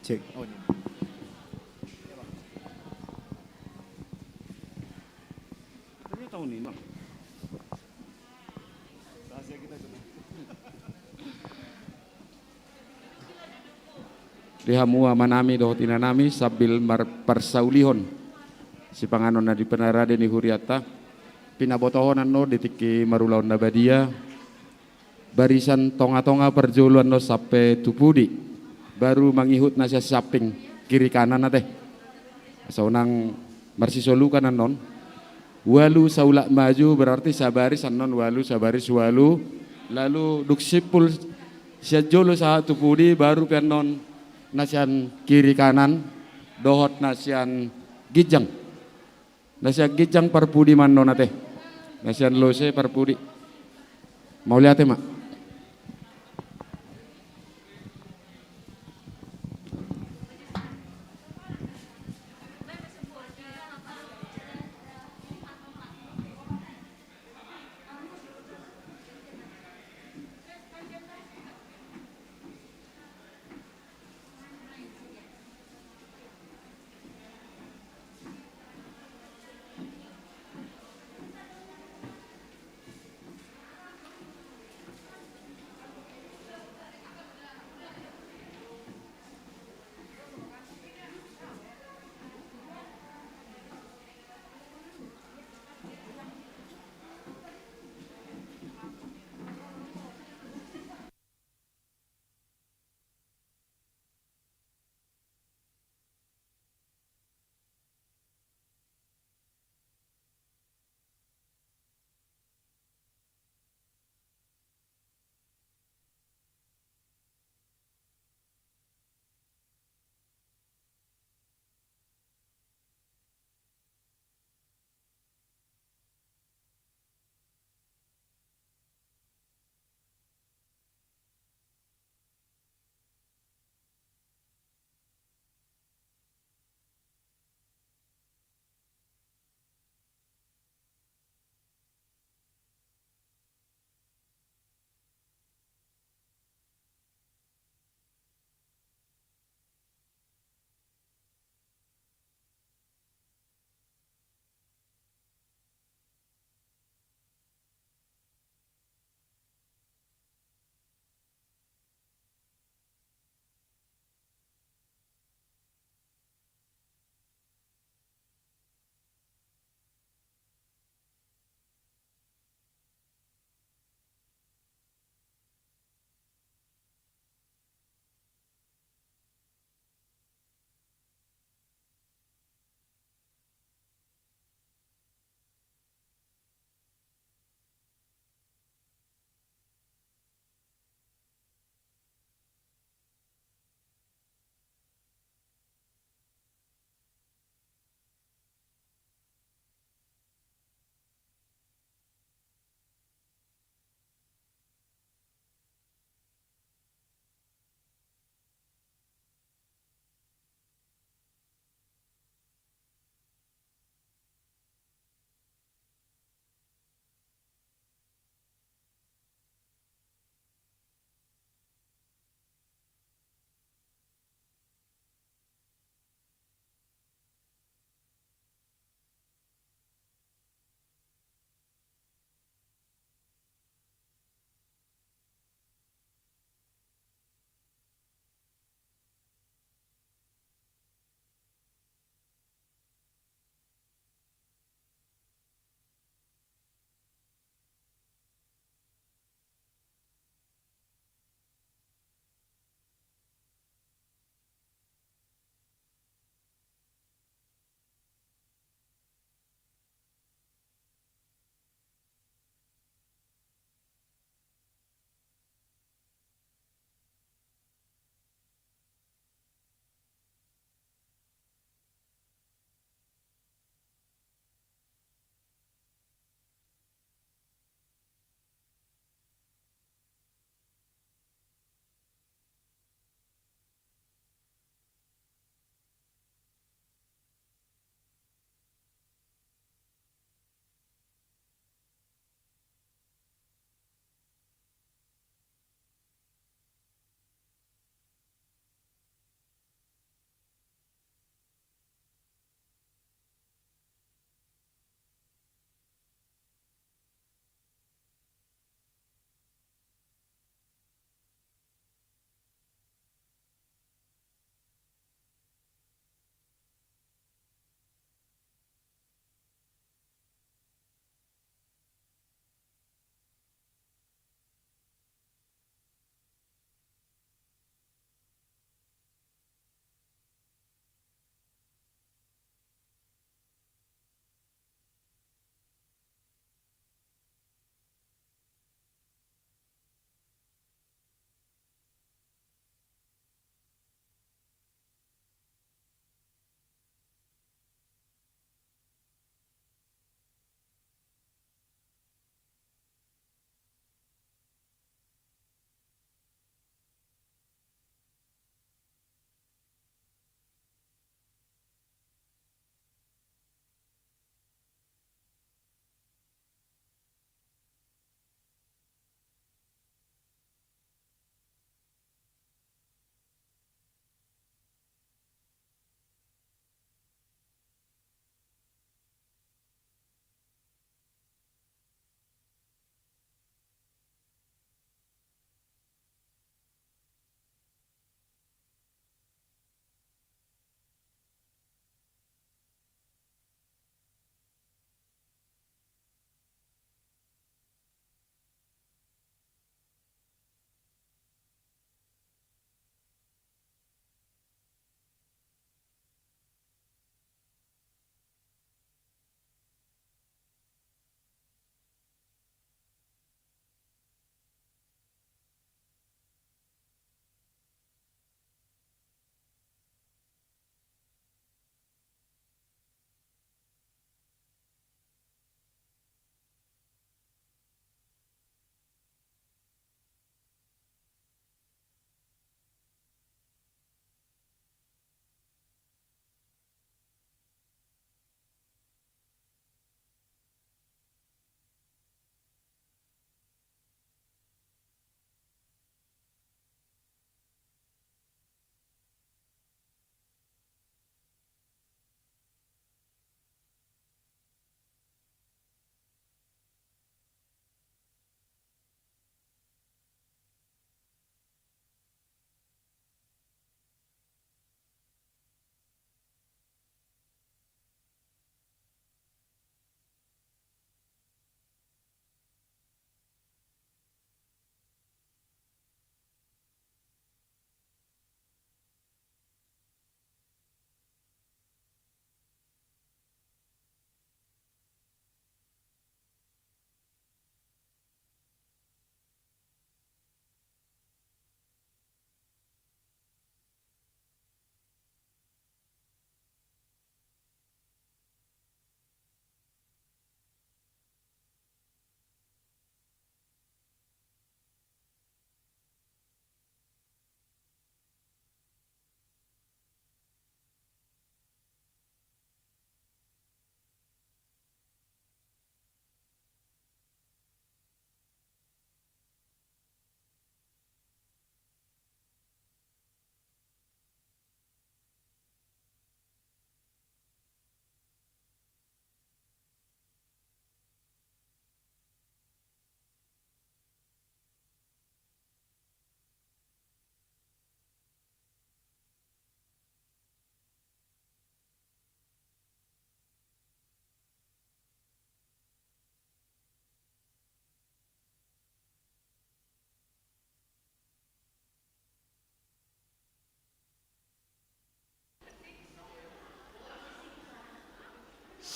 Cek. Oh, ini. Ini tahun ini, Bang. Rahasia kita itu. Lihamu amanami dohotinanami sabil parsaulihon si panganon na di penarade ni huriata pinabotohonan no ditiki marulaon na badia barisan tonga-tonga perjuluan no sampai tupudi baru mangihut na siya saping kiri kanan na teh saunang marsisolukan non walu saula maju berarti sabaris non walu sabaris walu lalu duksipul siya jolo sa tupudi baru penon nasian kiri kanan dohot nasian gijang nasian gijang parpudi manno nate nasian lose parpudi mau lihat mak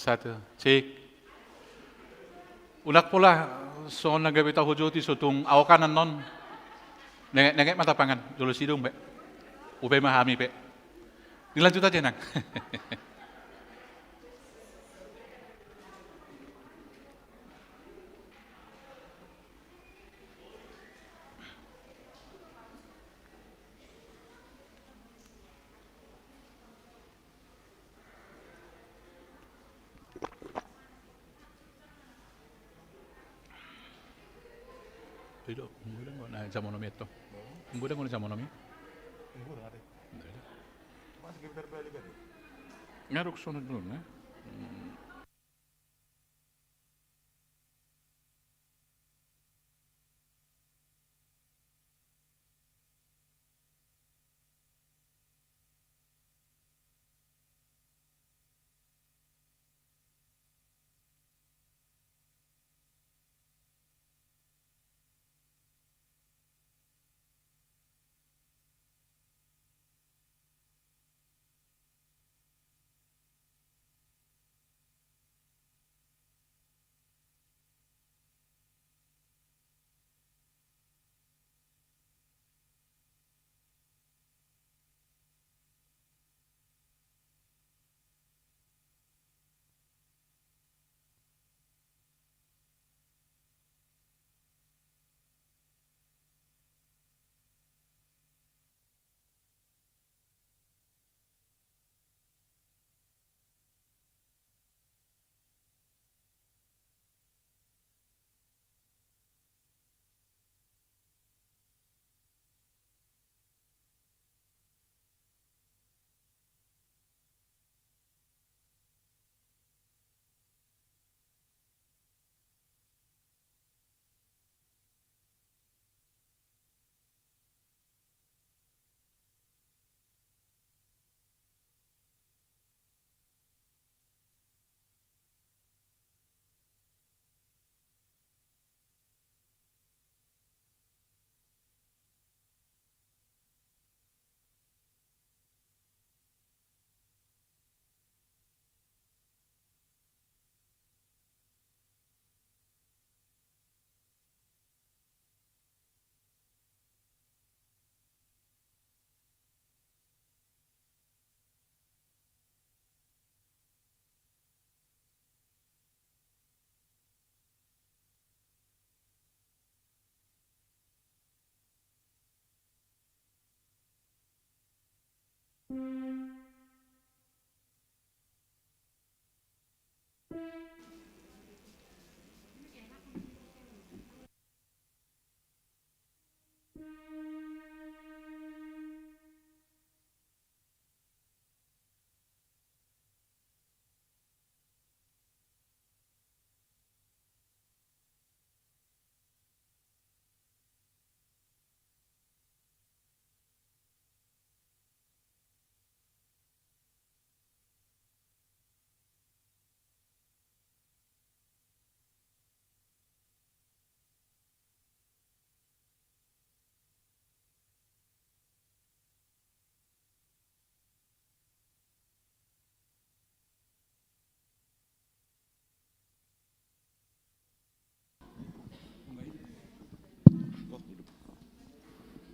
Satu, cek. Unak pula so nagabita hujoti so tung awakanan non. Nengek mata pangan, dulu sidung be. Ube mahami be. Dilanjut aja nang. Pero, mungkin nggak na sa monomi ito. Mungkin nggak sa monomi. Ngarok sunod dulu, na.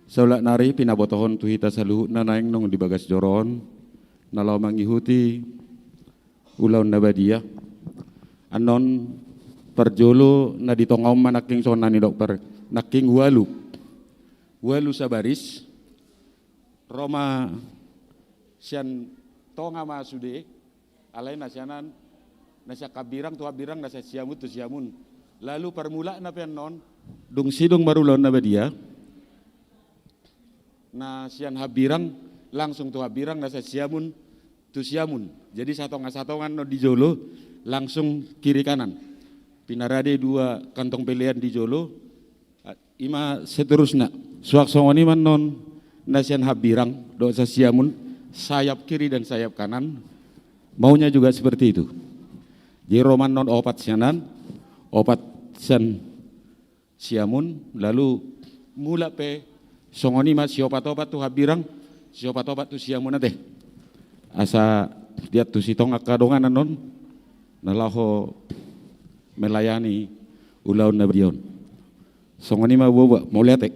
Saulak nari pinabotohon tuhita saluhut na naing nong di bagas joron, nalaw mangihuti ulaw na badia. Anon perjolo na ditongaw manaking sona ni dokter, naking walu sa baris, Roma siyan tonga masude, alay na siyanan, nasa kabirang tuha birang nasa siamut tu siamun. Lalu permula na pianon, dung sidong marulaw na badia, na siyan habirang langsung tu habirang nasa siamun tu siamun. Jadi satongan no di jolo langsung kiri kanan. Pinarade dua kantong pilihan di jolo. Ima seterusnya. Suak songoni man non na siyan habirang do sa siamun sayap kiri dan sayap kanan. Maunya juga seperti itu. Jadi roman non opat sianan, opat sian siamun lalu mula pe songoni mas siopat-opat tu habirang, siopat-opat tu siamun teh. Asa dia tu sitong akadongan non nalaho melayani ulaun na badion. Songani mabuwa mau lihat.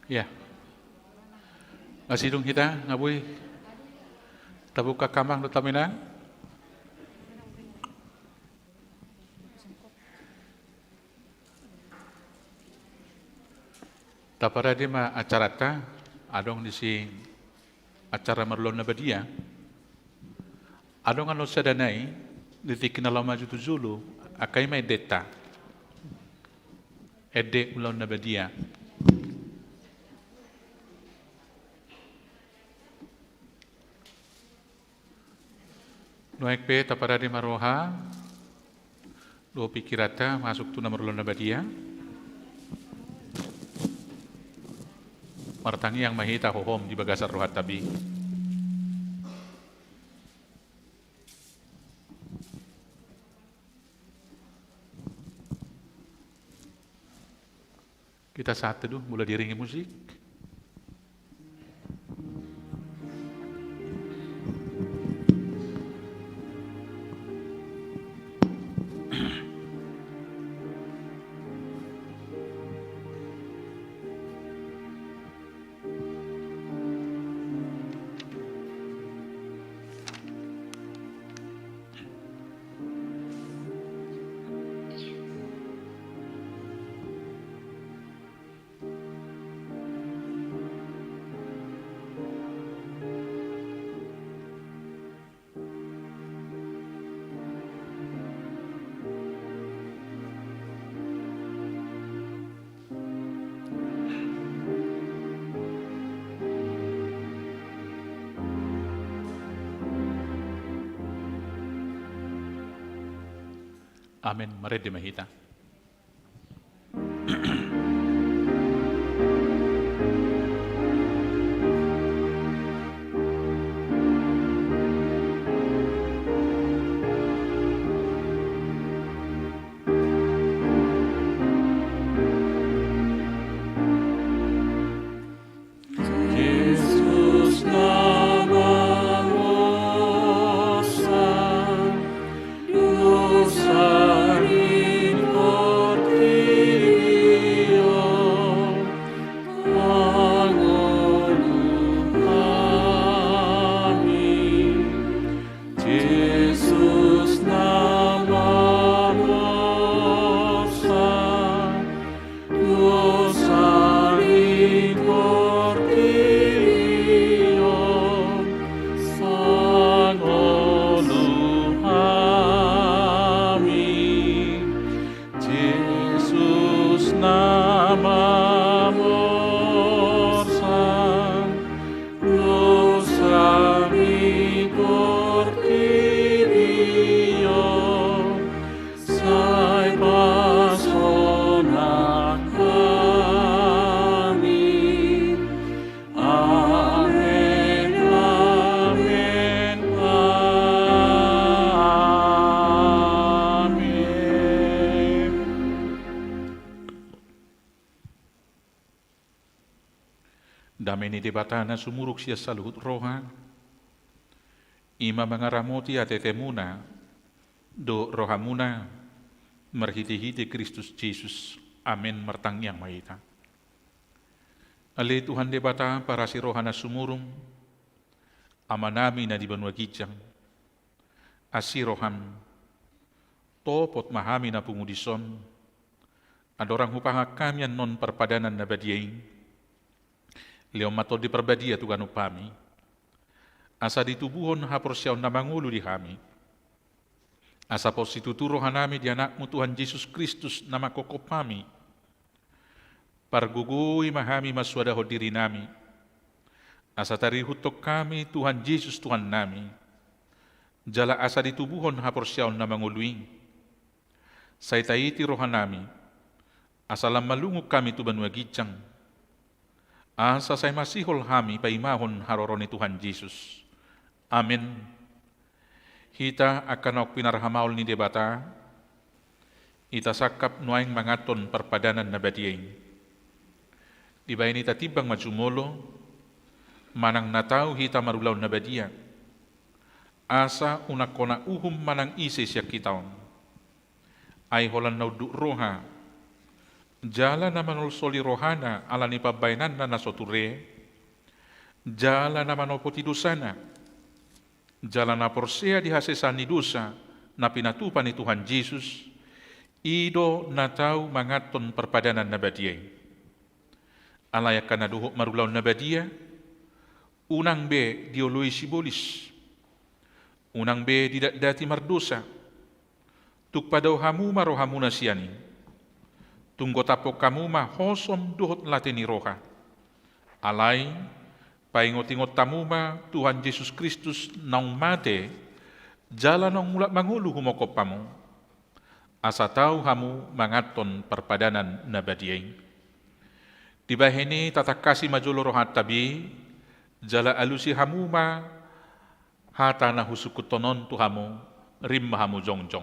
Ya. Ngasidong kita ngaboy tabuka kamang do tamina. Tapara di ma acara ta adong di si acara merlon na badia. Adong ano sa danay ditik na lama jutu zulu akay may deta. Ede ulon na badia. Noek pe tapara di maroha do pikirata masuk tu nomor lona badia martangi yang mahita hohom di bagasar rohat tabi kita saat teduh mulai diringi musik. Amin. Mari di mahita. Damai ni debatana sumuruk sia saluhut roha. Ima mangaramoti atetemuna do rohamuna merhiti-hiti Kristus Jesus. Amin mertang yang mahita. Ale Tuhan debata para si rohana sumurung amanami na di banua gijang. Asiroham topot mahami na pungudison. Adorang hupaha kami non perpadanan na badiyain. Leo matol di perbadia tugan upami. Asa ditubuhon haporsyaon na mangulu di hami. Asa posituturo hanami di anakmu Tuhan Yesus Kristus nama kokopami. Pargugui mahami maswadaho diri nami. Asa tarihutok kami Tuhan Yesus Tuhan nami. Jala asa ditubuhon haporsyaon na manguluing. Saitaiti rohanami. Asa lamalunguk kami tuban wagijang. Asa say masihol hami paimahon haroroni Tuhan Yesus. Amin. Hita akan ok pinarhamaul ni debata, ita sakap nuaing mangaton perpadanan na badiain. Di ba ini tatibang majumolo, manang natau hita marulaw na badia. Asa unakona uhum manang isi siya kitaon. Ay holan na roha, jala na manol soli rohana ala ni pabainan na nasoture, jala na manopoti dosana, jala na porsea di hasesan ni dosa na pinatupan ni Tuhan Yesus, ido na tau mangaton perpadanan na badiay. Alayak ka na duhok marulaw na badia, unang be dioloy sibolis, unang be didati mardosa, tukpadaw hamu marohamu na siyani, tunggo tapok kamu mahosom duhot latin ni roha, alay, paingot-ingot tamu ma Tuhan Yesus Kristus naung mate, jala nong mulak mangulu humokop pamu, asa tau hamu mangaton perpadanan na badiay. Tiba ini tatak kasih majolo rohat tabi, jala alusi hamuma, hata na husukutonon tuhamu, rim mahamu jongjong.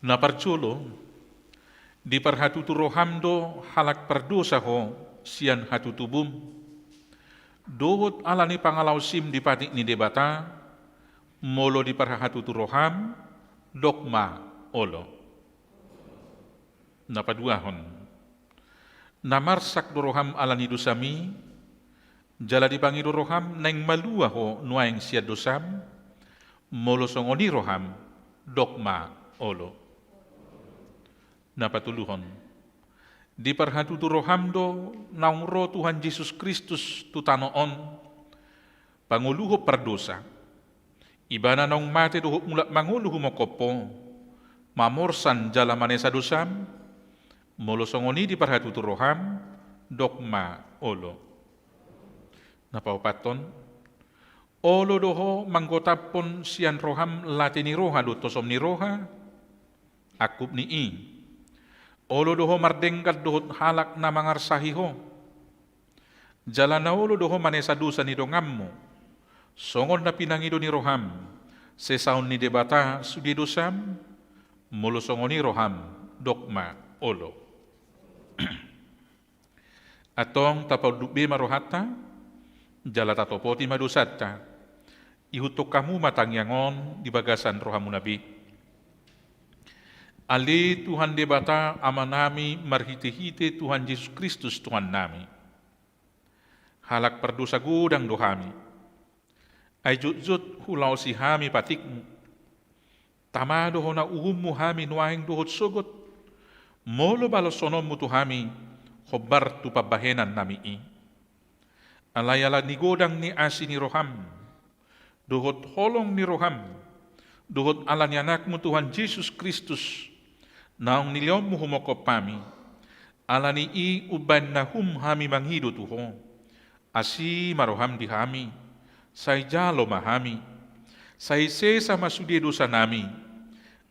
Na parculo, di parhatutu rohamdo halak perdosa ho, sian hatutubum, dohot alani pangalaw sim di patik ni debata, molo di parhatutu roham, dogma olo. Napaduahon, namarsak do roham alani dosami, jala di pangido roham neng malua ho nuaing siya dosam, molo songoni roham, dogma olo. Napatuluhon, di parhatutu roham do naung ro Tuhan Yesus Kristus tutanoon, panguluho perdosa, ibana nong mate dohok mulak manguluhu mokopo, mamorsan jala manesa dosam, molo songoni di parhatutu roham, dogma olo. Napaupaton, olo doho manggotapon sian roham latini roha lutosom ni roha, akup ni i. Olo doho mardengkat dohot halak na mangarsahiho, jala na olo doho manesa dosa ni dongammu, songon na pinangido ni roham, sesaun ni debata sudi dosam, molo songoni roham, dogma olo. Atong tapaw dukbe marohata, jala tatopoti madusata, ihutok kamu matangyangon di bagasan rohamu nabi. Ali Tuhan debata amanami marhite-hite Tuhan Yesus Kristus Tuhan nami. Halak perdosa gudang dohami. Ay jut-jut hulau si hami patikmu. Tamado ho na uhummu hami nuahing duhot sogot. Molo balosonom mu tuhami, hobar tu pabahenan nami i. Alayala ni godang ni asi ni roham. Duhot holong ni roham. Duhot ala ni anakmu Tuhan Yesus Kristus. Naong niliom mo humokop pami, ala ni i uban na hami manghido tuho, asi maroham di hami, say jalo mahami, say sesa masudi dosa nami,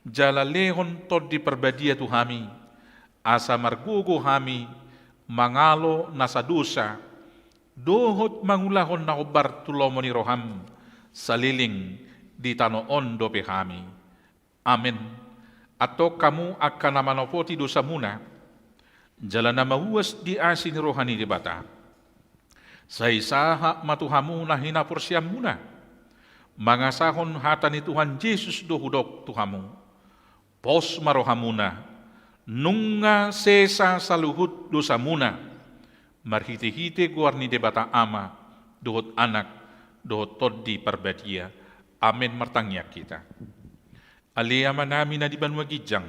jala lehon tod di perbadia tu hami, asa margugo hami, mangalo nasa dosa, dohot mangulahon na ubar tulomo ni roham, saliling di tanoon dope hami. Amen. Atau kamu akan namanopoti dosa muna, jala na mahuas di asin rohani di bata. Sa isaha matuhamu na hinapursiam muna, mangasahon hata ni Tuhan Yesus dohudok tuhamu. Pos marohamuna, nunga sesa saluhut dosa muna, marhite-hite guar ni debata ama, dohot anak, dohot toddi perbadia. Amin martangya kita. Aliyama namin na di banwa gijang,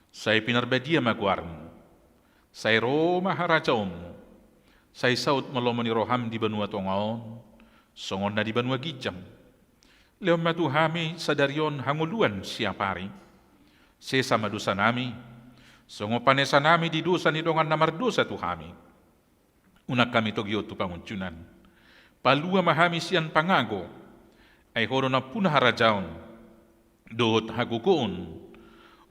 say pinarbadia maguarmu, say ro maharajaom, say saut malomo ni roham di banwa tongaon, songon na di banwa gijang. Leom matuhami sadaryon hanguluan siapari, sesa madusa nami, songo panesa nami di dosa ni dongan namardosa tuhami. Unak kami togyo tu panguncunan, palua mahami sian pangago, ay horo na punah harajaon, dohot hagugoon,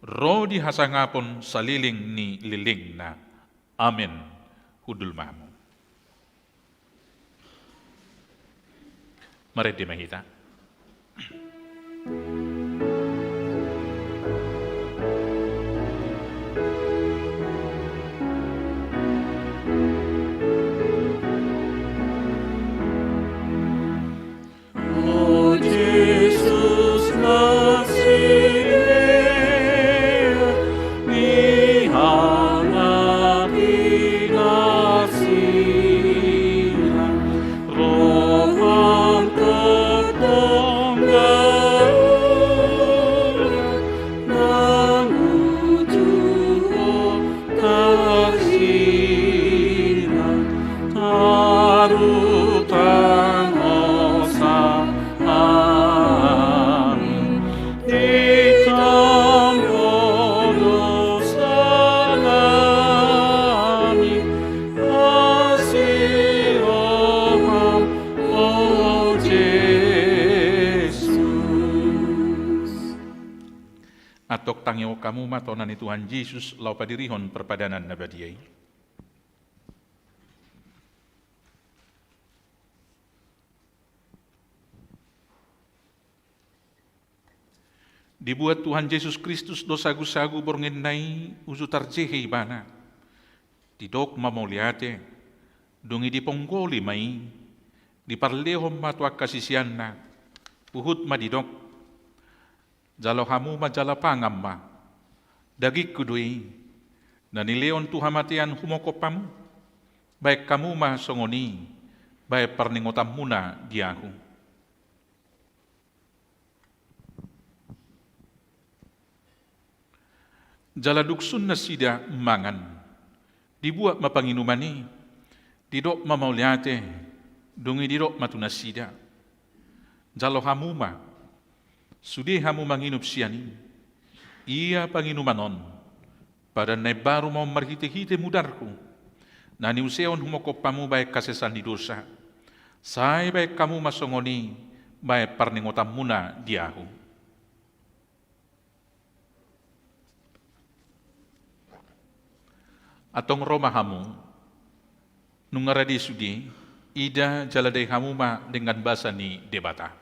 ro di hasangapon sa liling ni liling na. Amen. hudul mamu. Mari dimahita. Atok tangyo kamu matonan Tuhan Yesus lau padirihon perpadanan nabadiai. Dibuat Tuhan Yesus Kristus dosagu-sagu borngenai usutar jehe ibana. Didok mamoliate, dungi diponggoli mai, diparlehom matwa kasisianna, uhut madidok, jalo hamu majala pangamma, dagik kudui, na nileon tuhamatian humokopamu, baik kamu mah songoni, baik perningotam muna diahu. Jala duksun na sida mangan, dibuat mapanginumani, didok mamauliate, dungi didok matunasida, jalo hamu mah, sudi hamu manginup siani, ia panginumanon, pada na baru mau marhite-hite mudarku, nani useon humokopamu baik kasesan di dosa, sai baik kamu masongoni, baik parningotam muna diahu. Atong Roma hamu, nungaradi sudi, ida jaladai hamu ma dengan bahasa ni debata.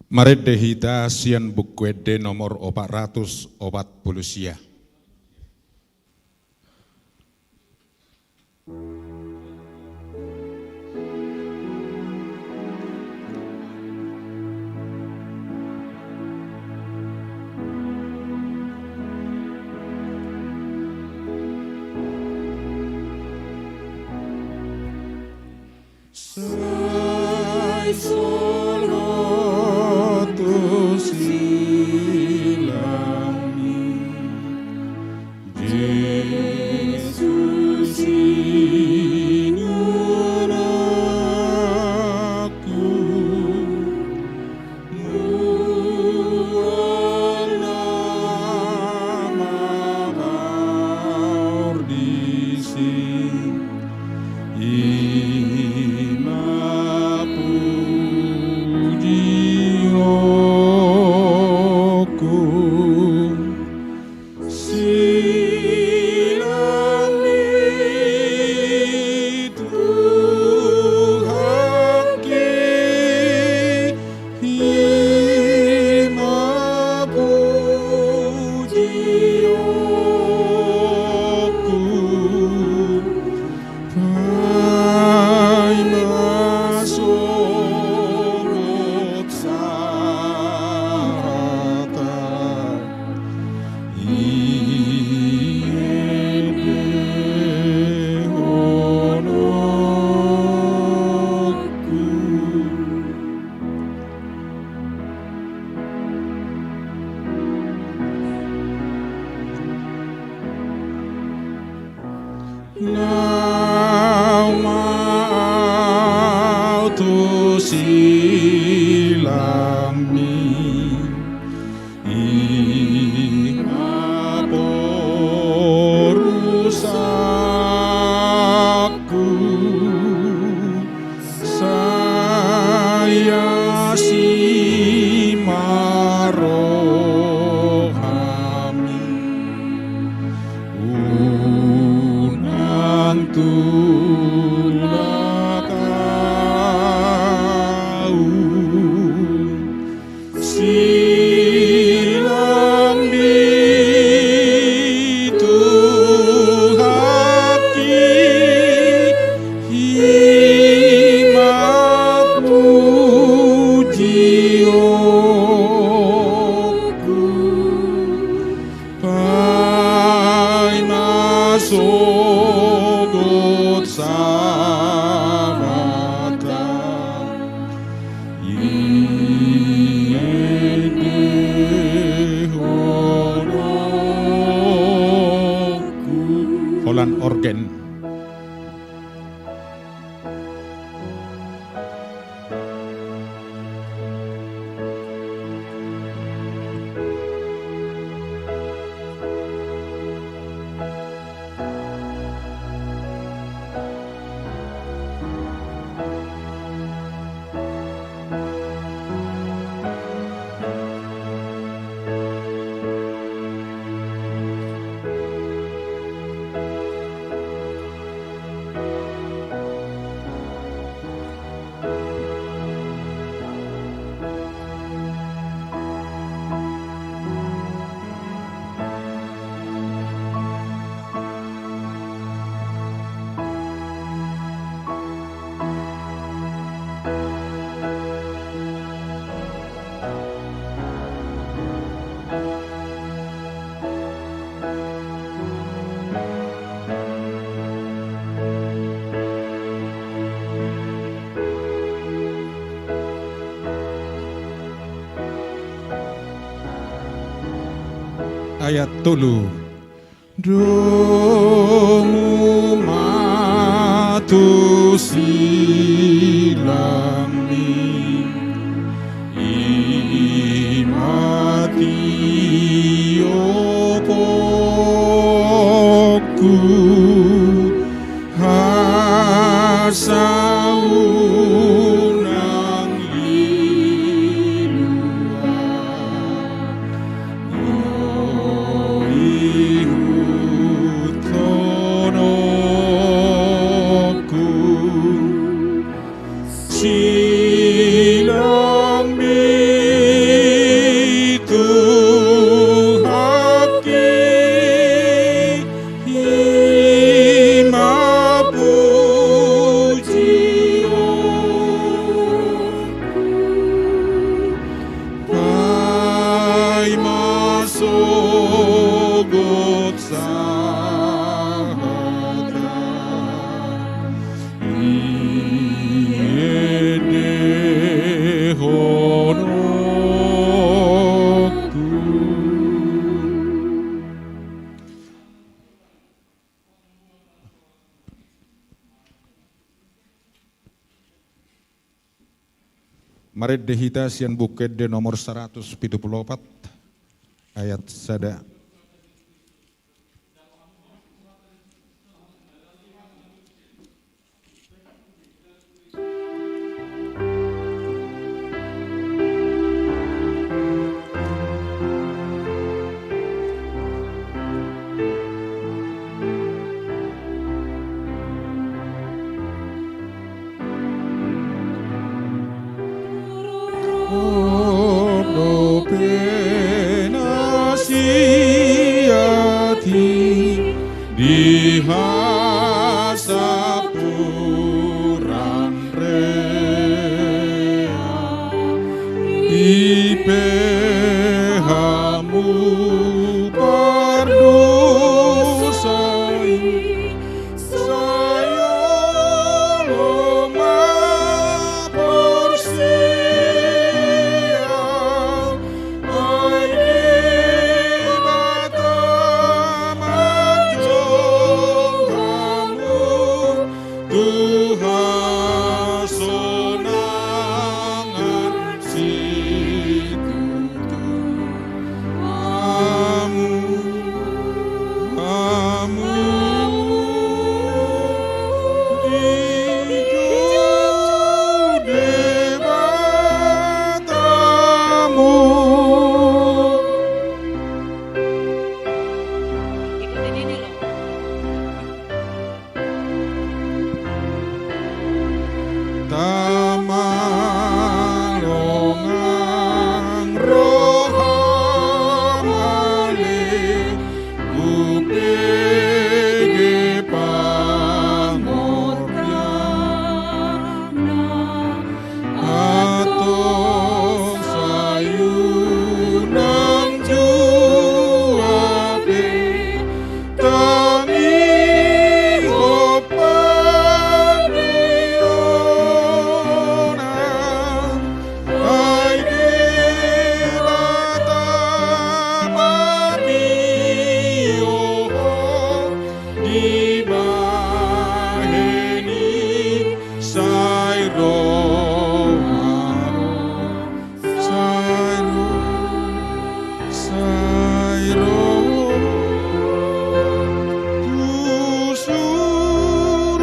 Marede hita sian bukwede nomor 440. Holland organ. Ayat 3. Domu matu silami imati opoku hasaunang lilua Silang sogot sahata iede honokku. Mari dehita sian buket de nomor 174 ayat sada. Ono penasiati dihasapuran rea ipehamu pardusai saya loma persiang aini bata manjong kamu Tuhan sonangan situ kamu Ikutin ini loh. Tamalongang rohamali upege pangordiana atong sayunang juape tangi hopaniona ay di bata mamioho di baheni sayro tusur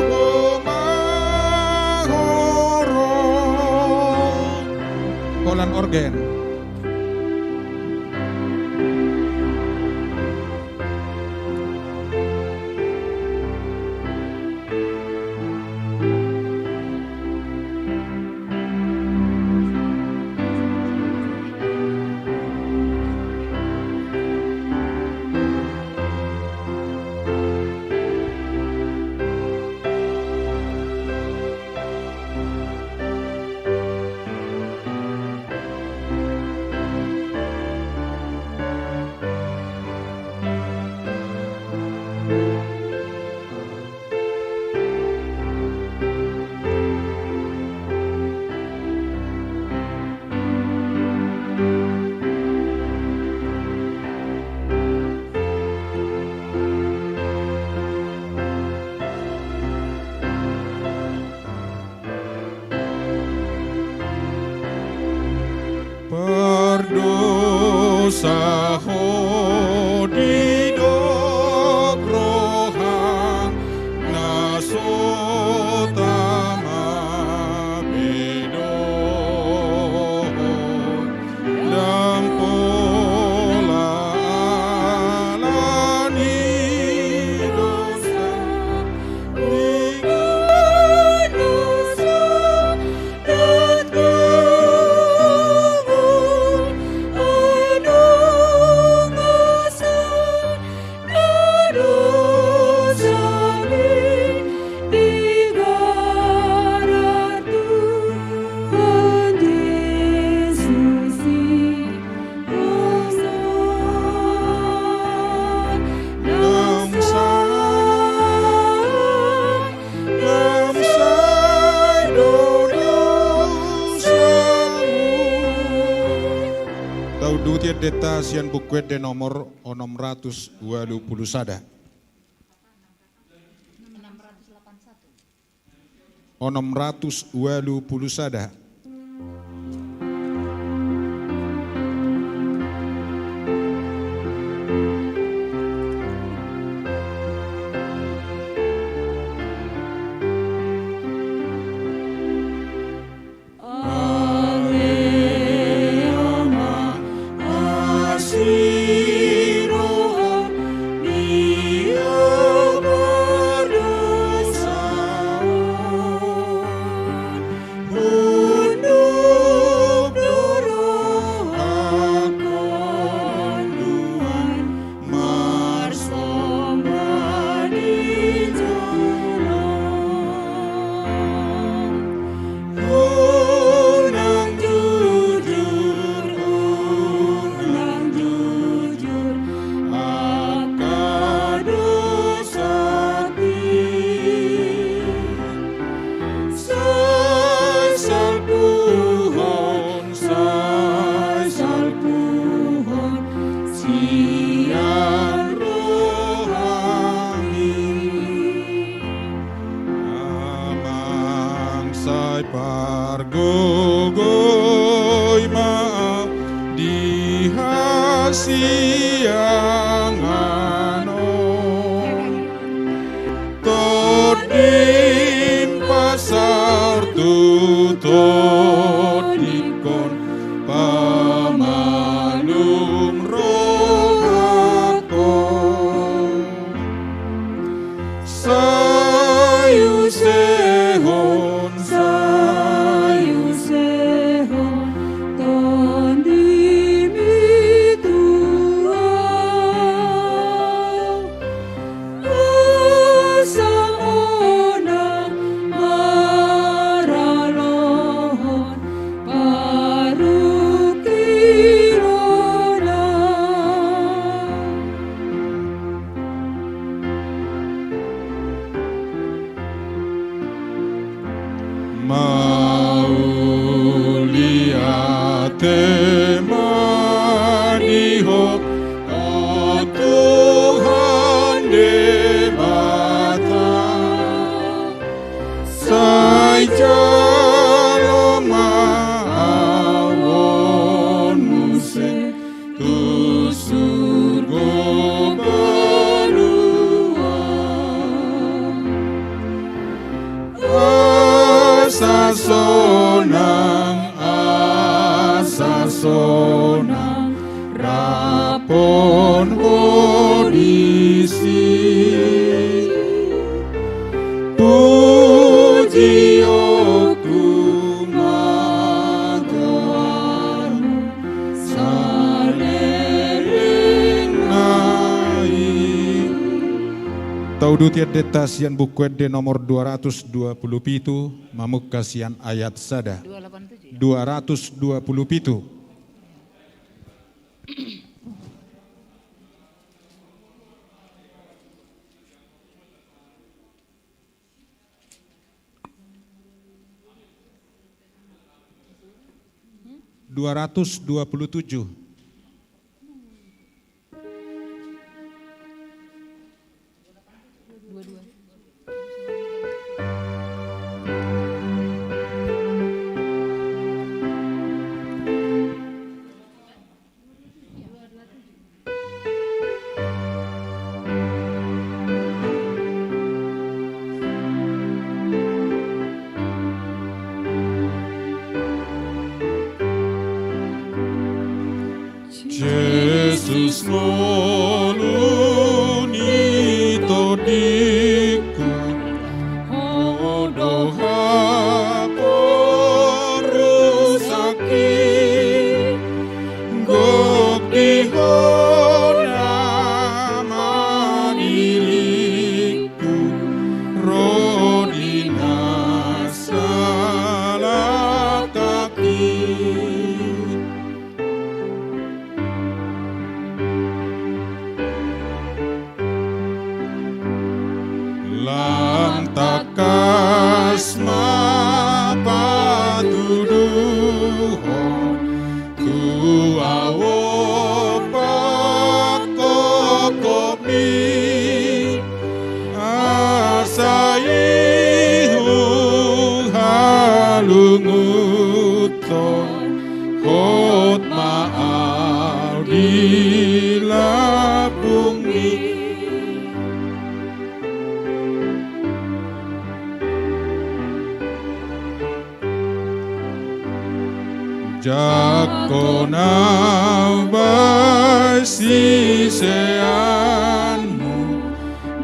mahoro kolan organ. Perdosa di rohang nasotama bedo dampola alani dosa Aduh Dutiet deta sian bukuet de nomor 620 sada. 620 sada. Pargogoy maaf di hasiang ano todin pasar tutut dikon pamalum rohako sayu sehon Mauliate maniho, oh Tuhan debata, saja loma awon muse tu surgo berua, sonang rapon hodisi puji oku magamu salering nai. Taudu tiat deta sian bukuet de nomor 227 mamuk kasian ayat sada 227. Dua-ratus 27. Yesus ngoluni todiku odoha porusaki gok dihona maniliku rodina salakaki. Lantakas mapatuduhon tu awon di bumi. Jakona basiseanmu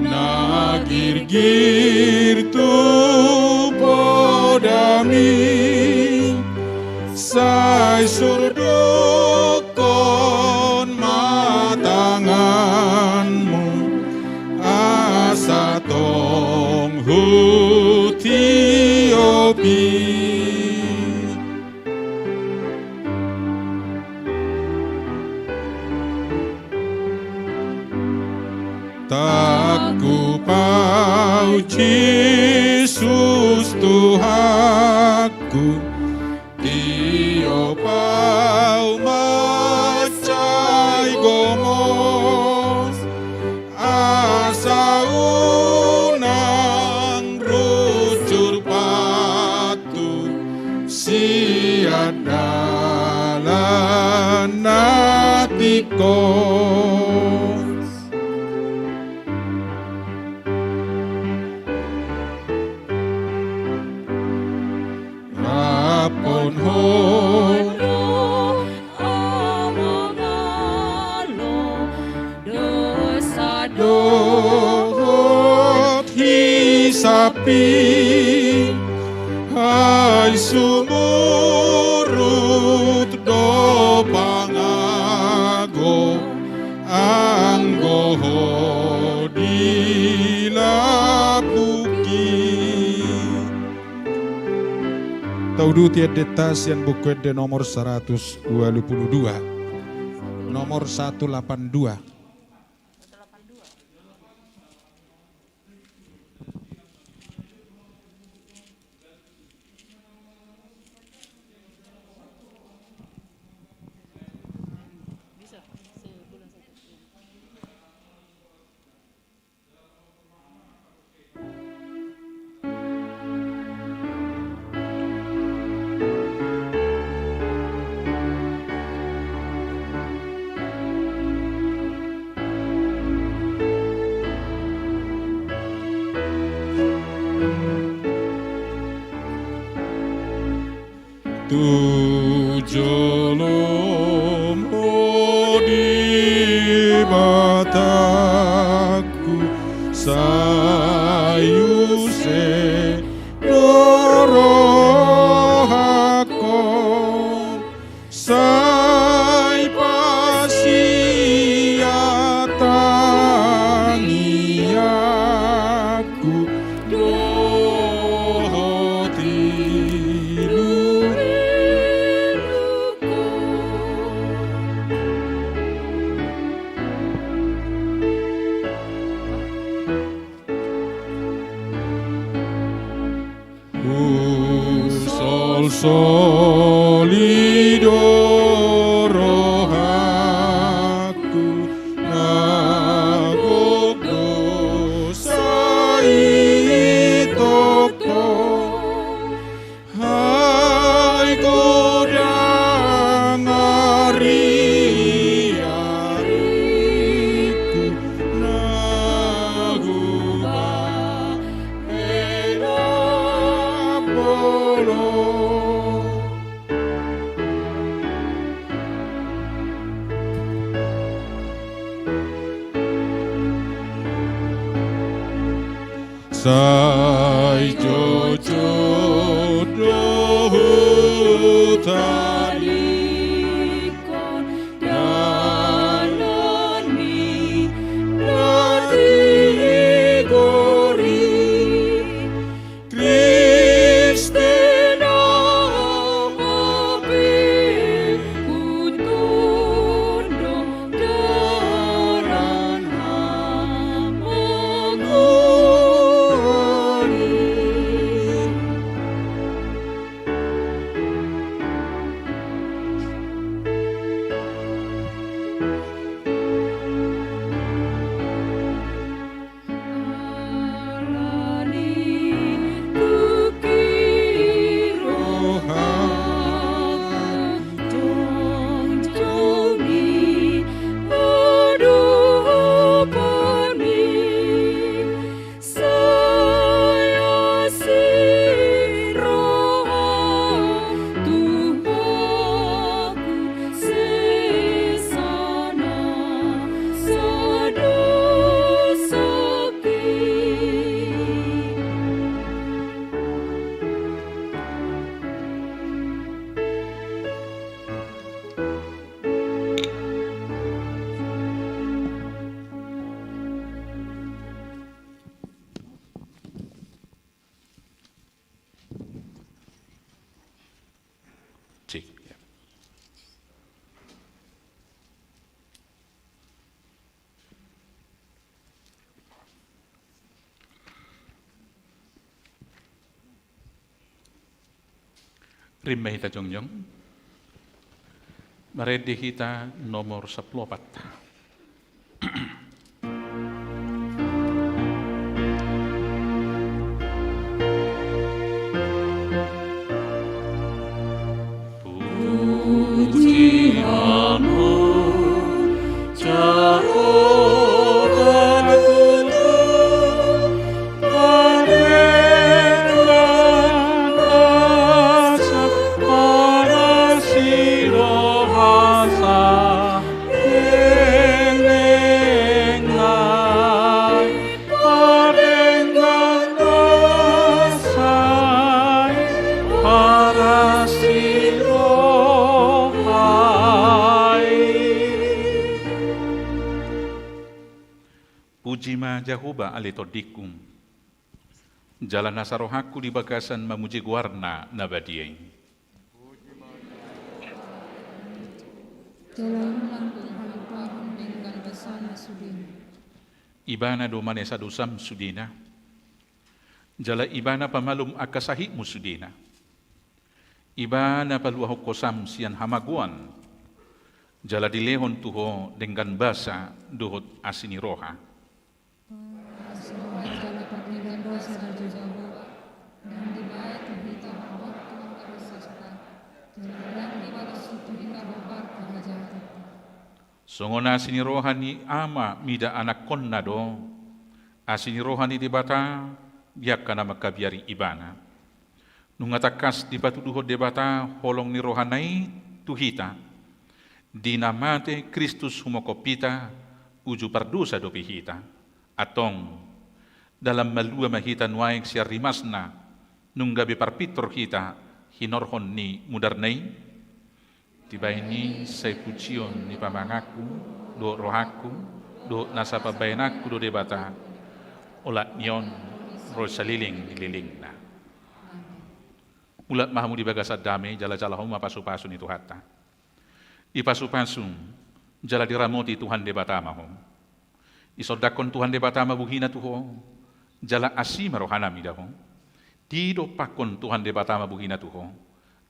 nagir-gir tu podami sai surdukon matanganmu asa tong hutiopi. Taku pau Yesus Tuhanku, Tio pau macai gomos, asa unang rucur patu, siadalan natiko. Rapon hono amangalo dosa dohot hisapi hai sumurut do pangago anggo dilabuki. Taudu tiadeta sian buku de nomor 122, nomor 182. Tujolom di mataku sayuse dorohako say pasiatangi aku solido rohaku nagogdo saitoko hai godang ari-ariku naguba elapolo. Sai jojo dohutalikon danon mi nati gori Kristen api kutundong daran hamaku. Rimba hita jongjong. Marede hita nomor 14. Pujima Jehovah alitodikum. Jalan nasarohaku di bagasan memuji guarna nabadiai. Ibana domane sadusam sudina. Jala ibana pamalum akasahi musudina. Ibana paluah kosam sian hamaguan. Jala dilehon tuho dengan basa duhut asini roha. Songona asini rohani ama mida anak konna do. Asini rohani di bata biak kana makabiari ibana. Nungatakas di batu duho de bata holong ni rohanai tuhita. Dinamate Kristus humokopita uju pardusa do pihita. Atong dalam malua mahita nuaik siar rimasna nunggabi parpitor kita hinorhon ni mudarnai. Tiba ini saya pujion ni pamangaku, do rohaku, do nasapabayanakku do debata, olat nyon rosaliling lilingna. Ulat mahamu di bagasat damai, jala-jala homa pasu-pasu ni Tuhata. Di pasu-pasu, jala diramoti Tuhan debata mahum. Isodakon Tuhan debata mabuhina tuho, jala asima rohana midaho. Dido pakon Tuhan debata mabuhina tuho.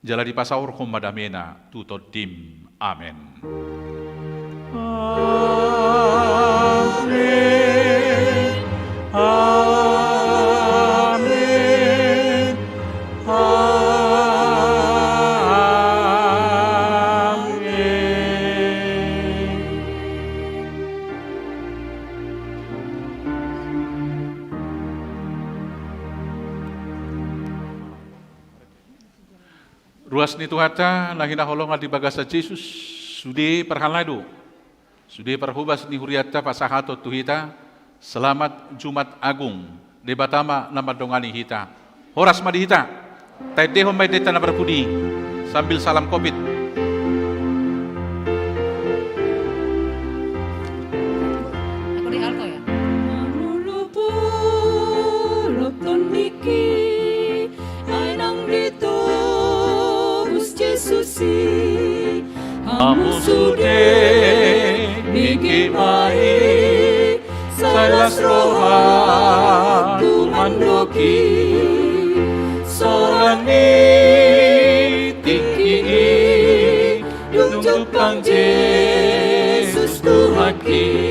Jala di pasaur madamena tuto dim. Amen. Amen. Amen. Ruas ni Tuhata lahina holongan di bagasa Jesus sudi perhaladu sudi perhubas ni huriata pasahato tuhita selamat Jumat Agung debatama nama dongani hita horas madi hita taidehom may deta na berpudi sambil salam covid. Aku di alto ya. Amu sude niki mai salas roha tumandoki sorani tiki dung Yesus Tuhaki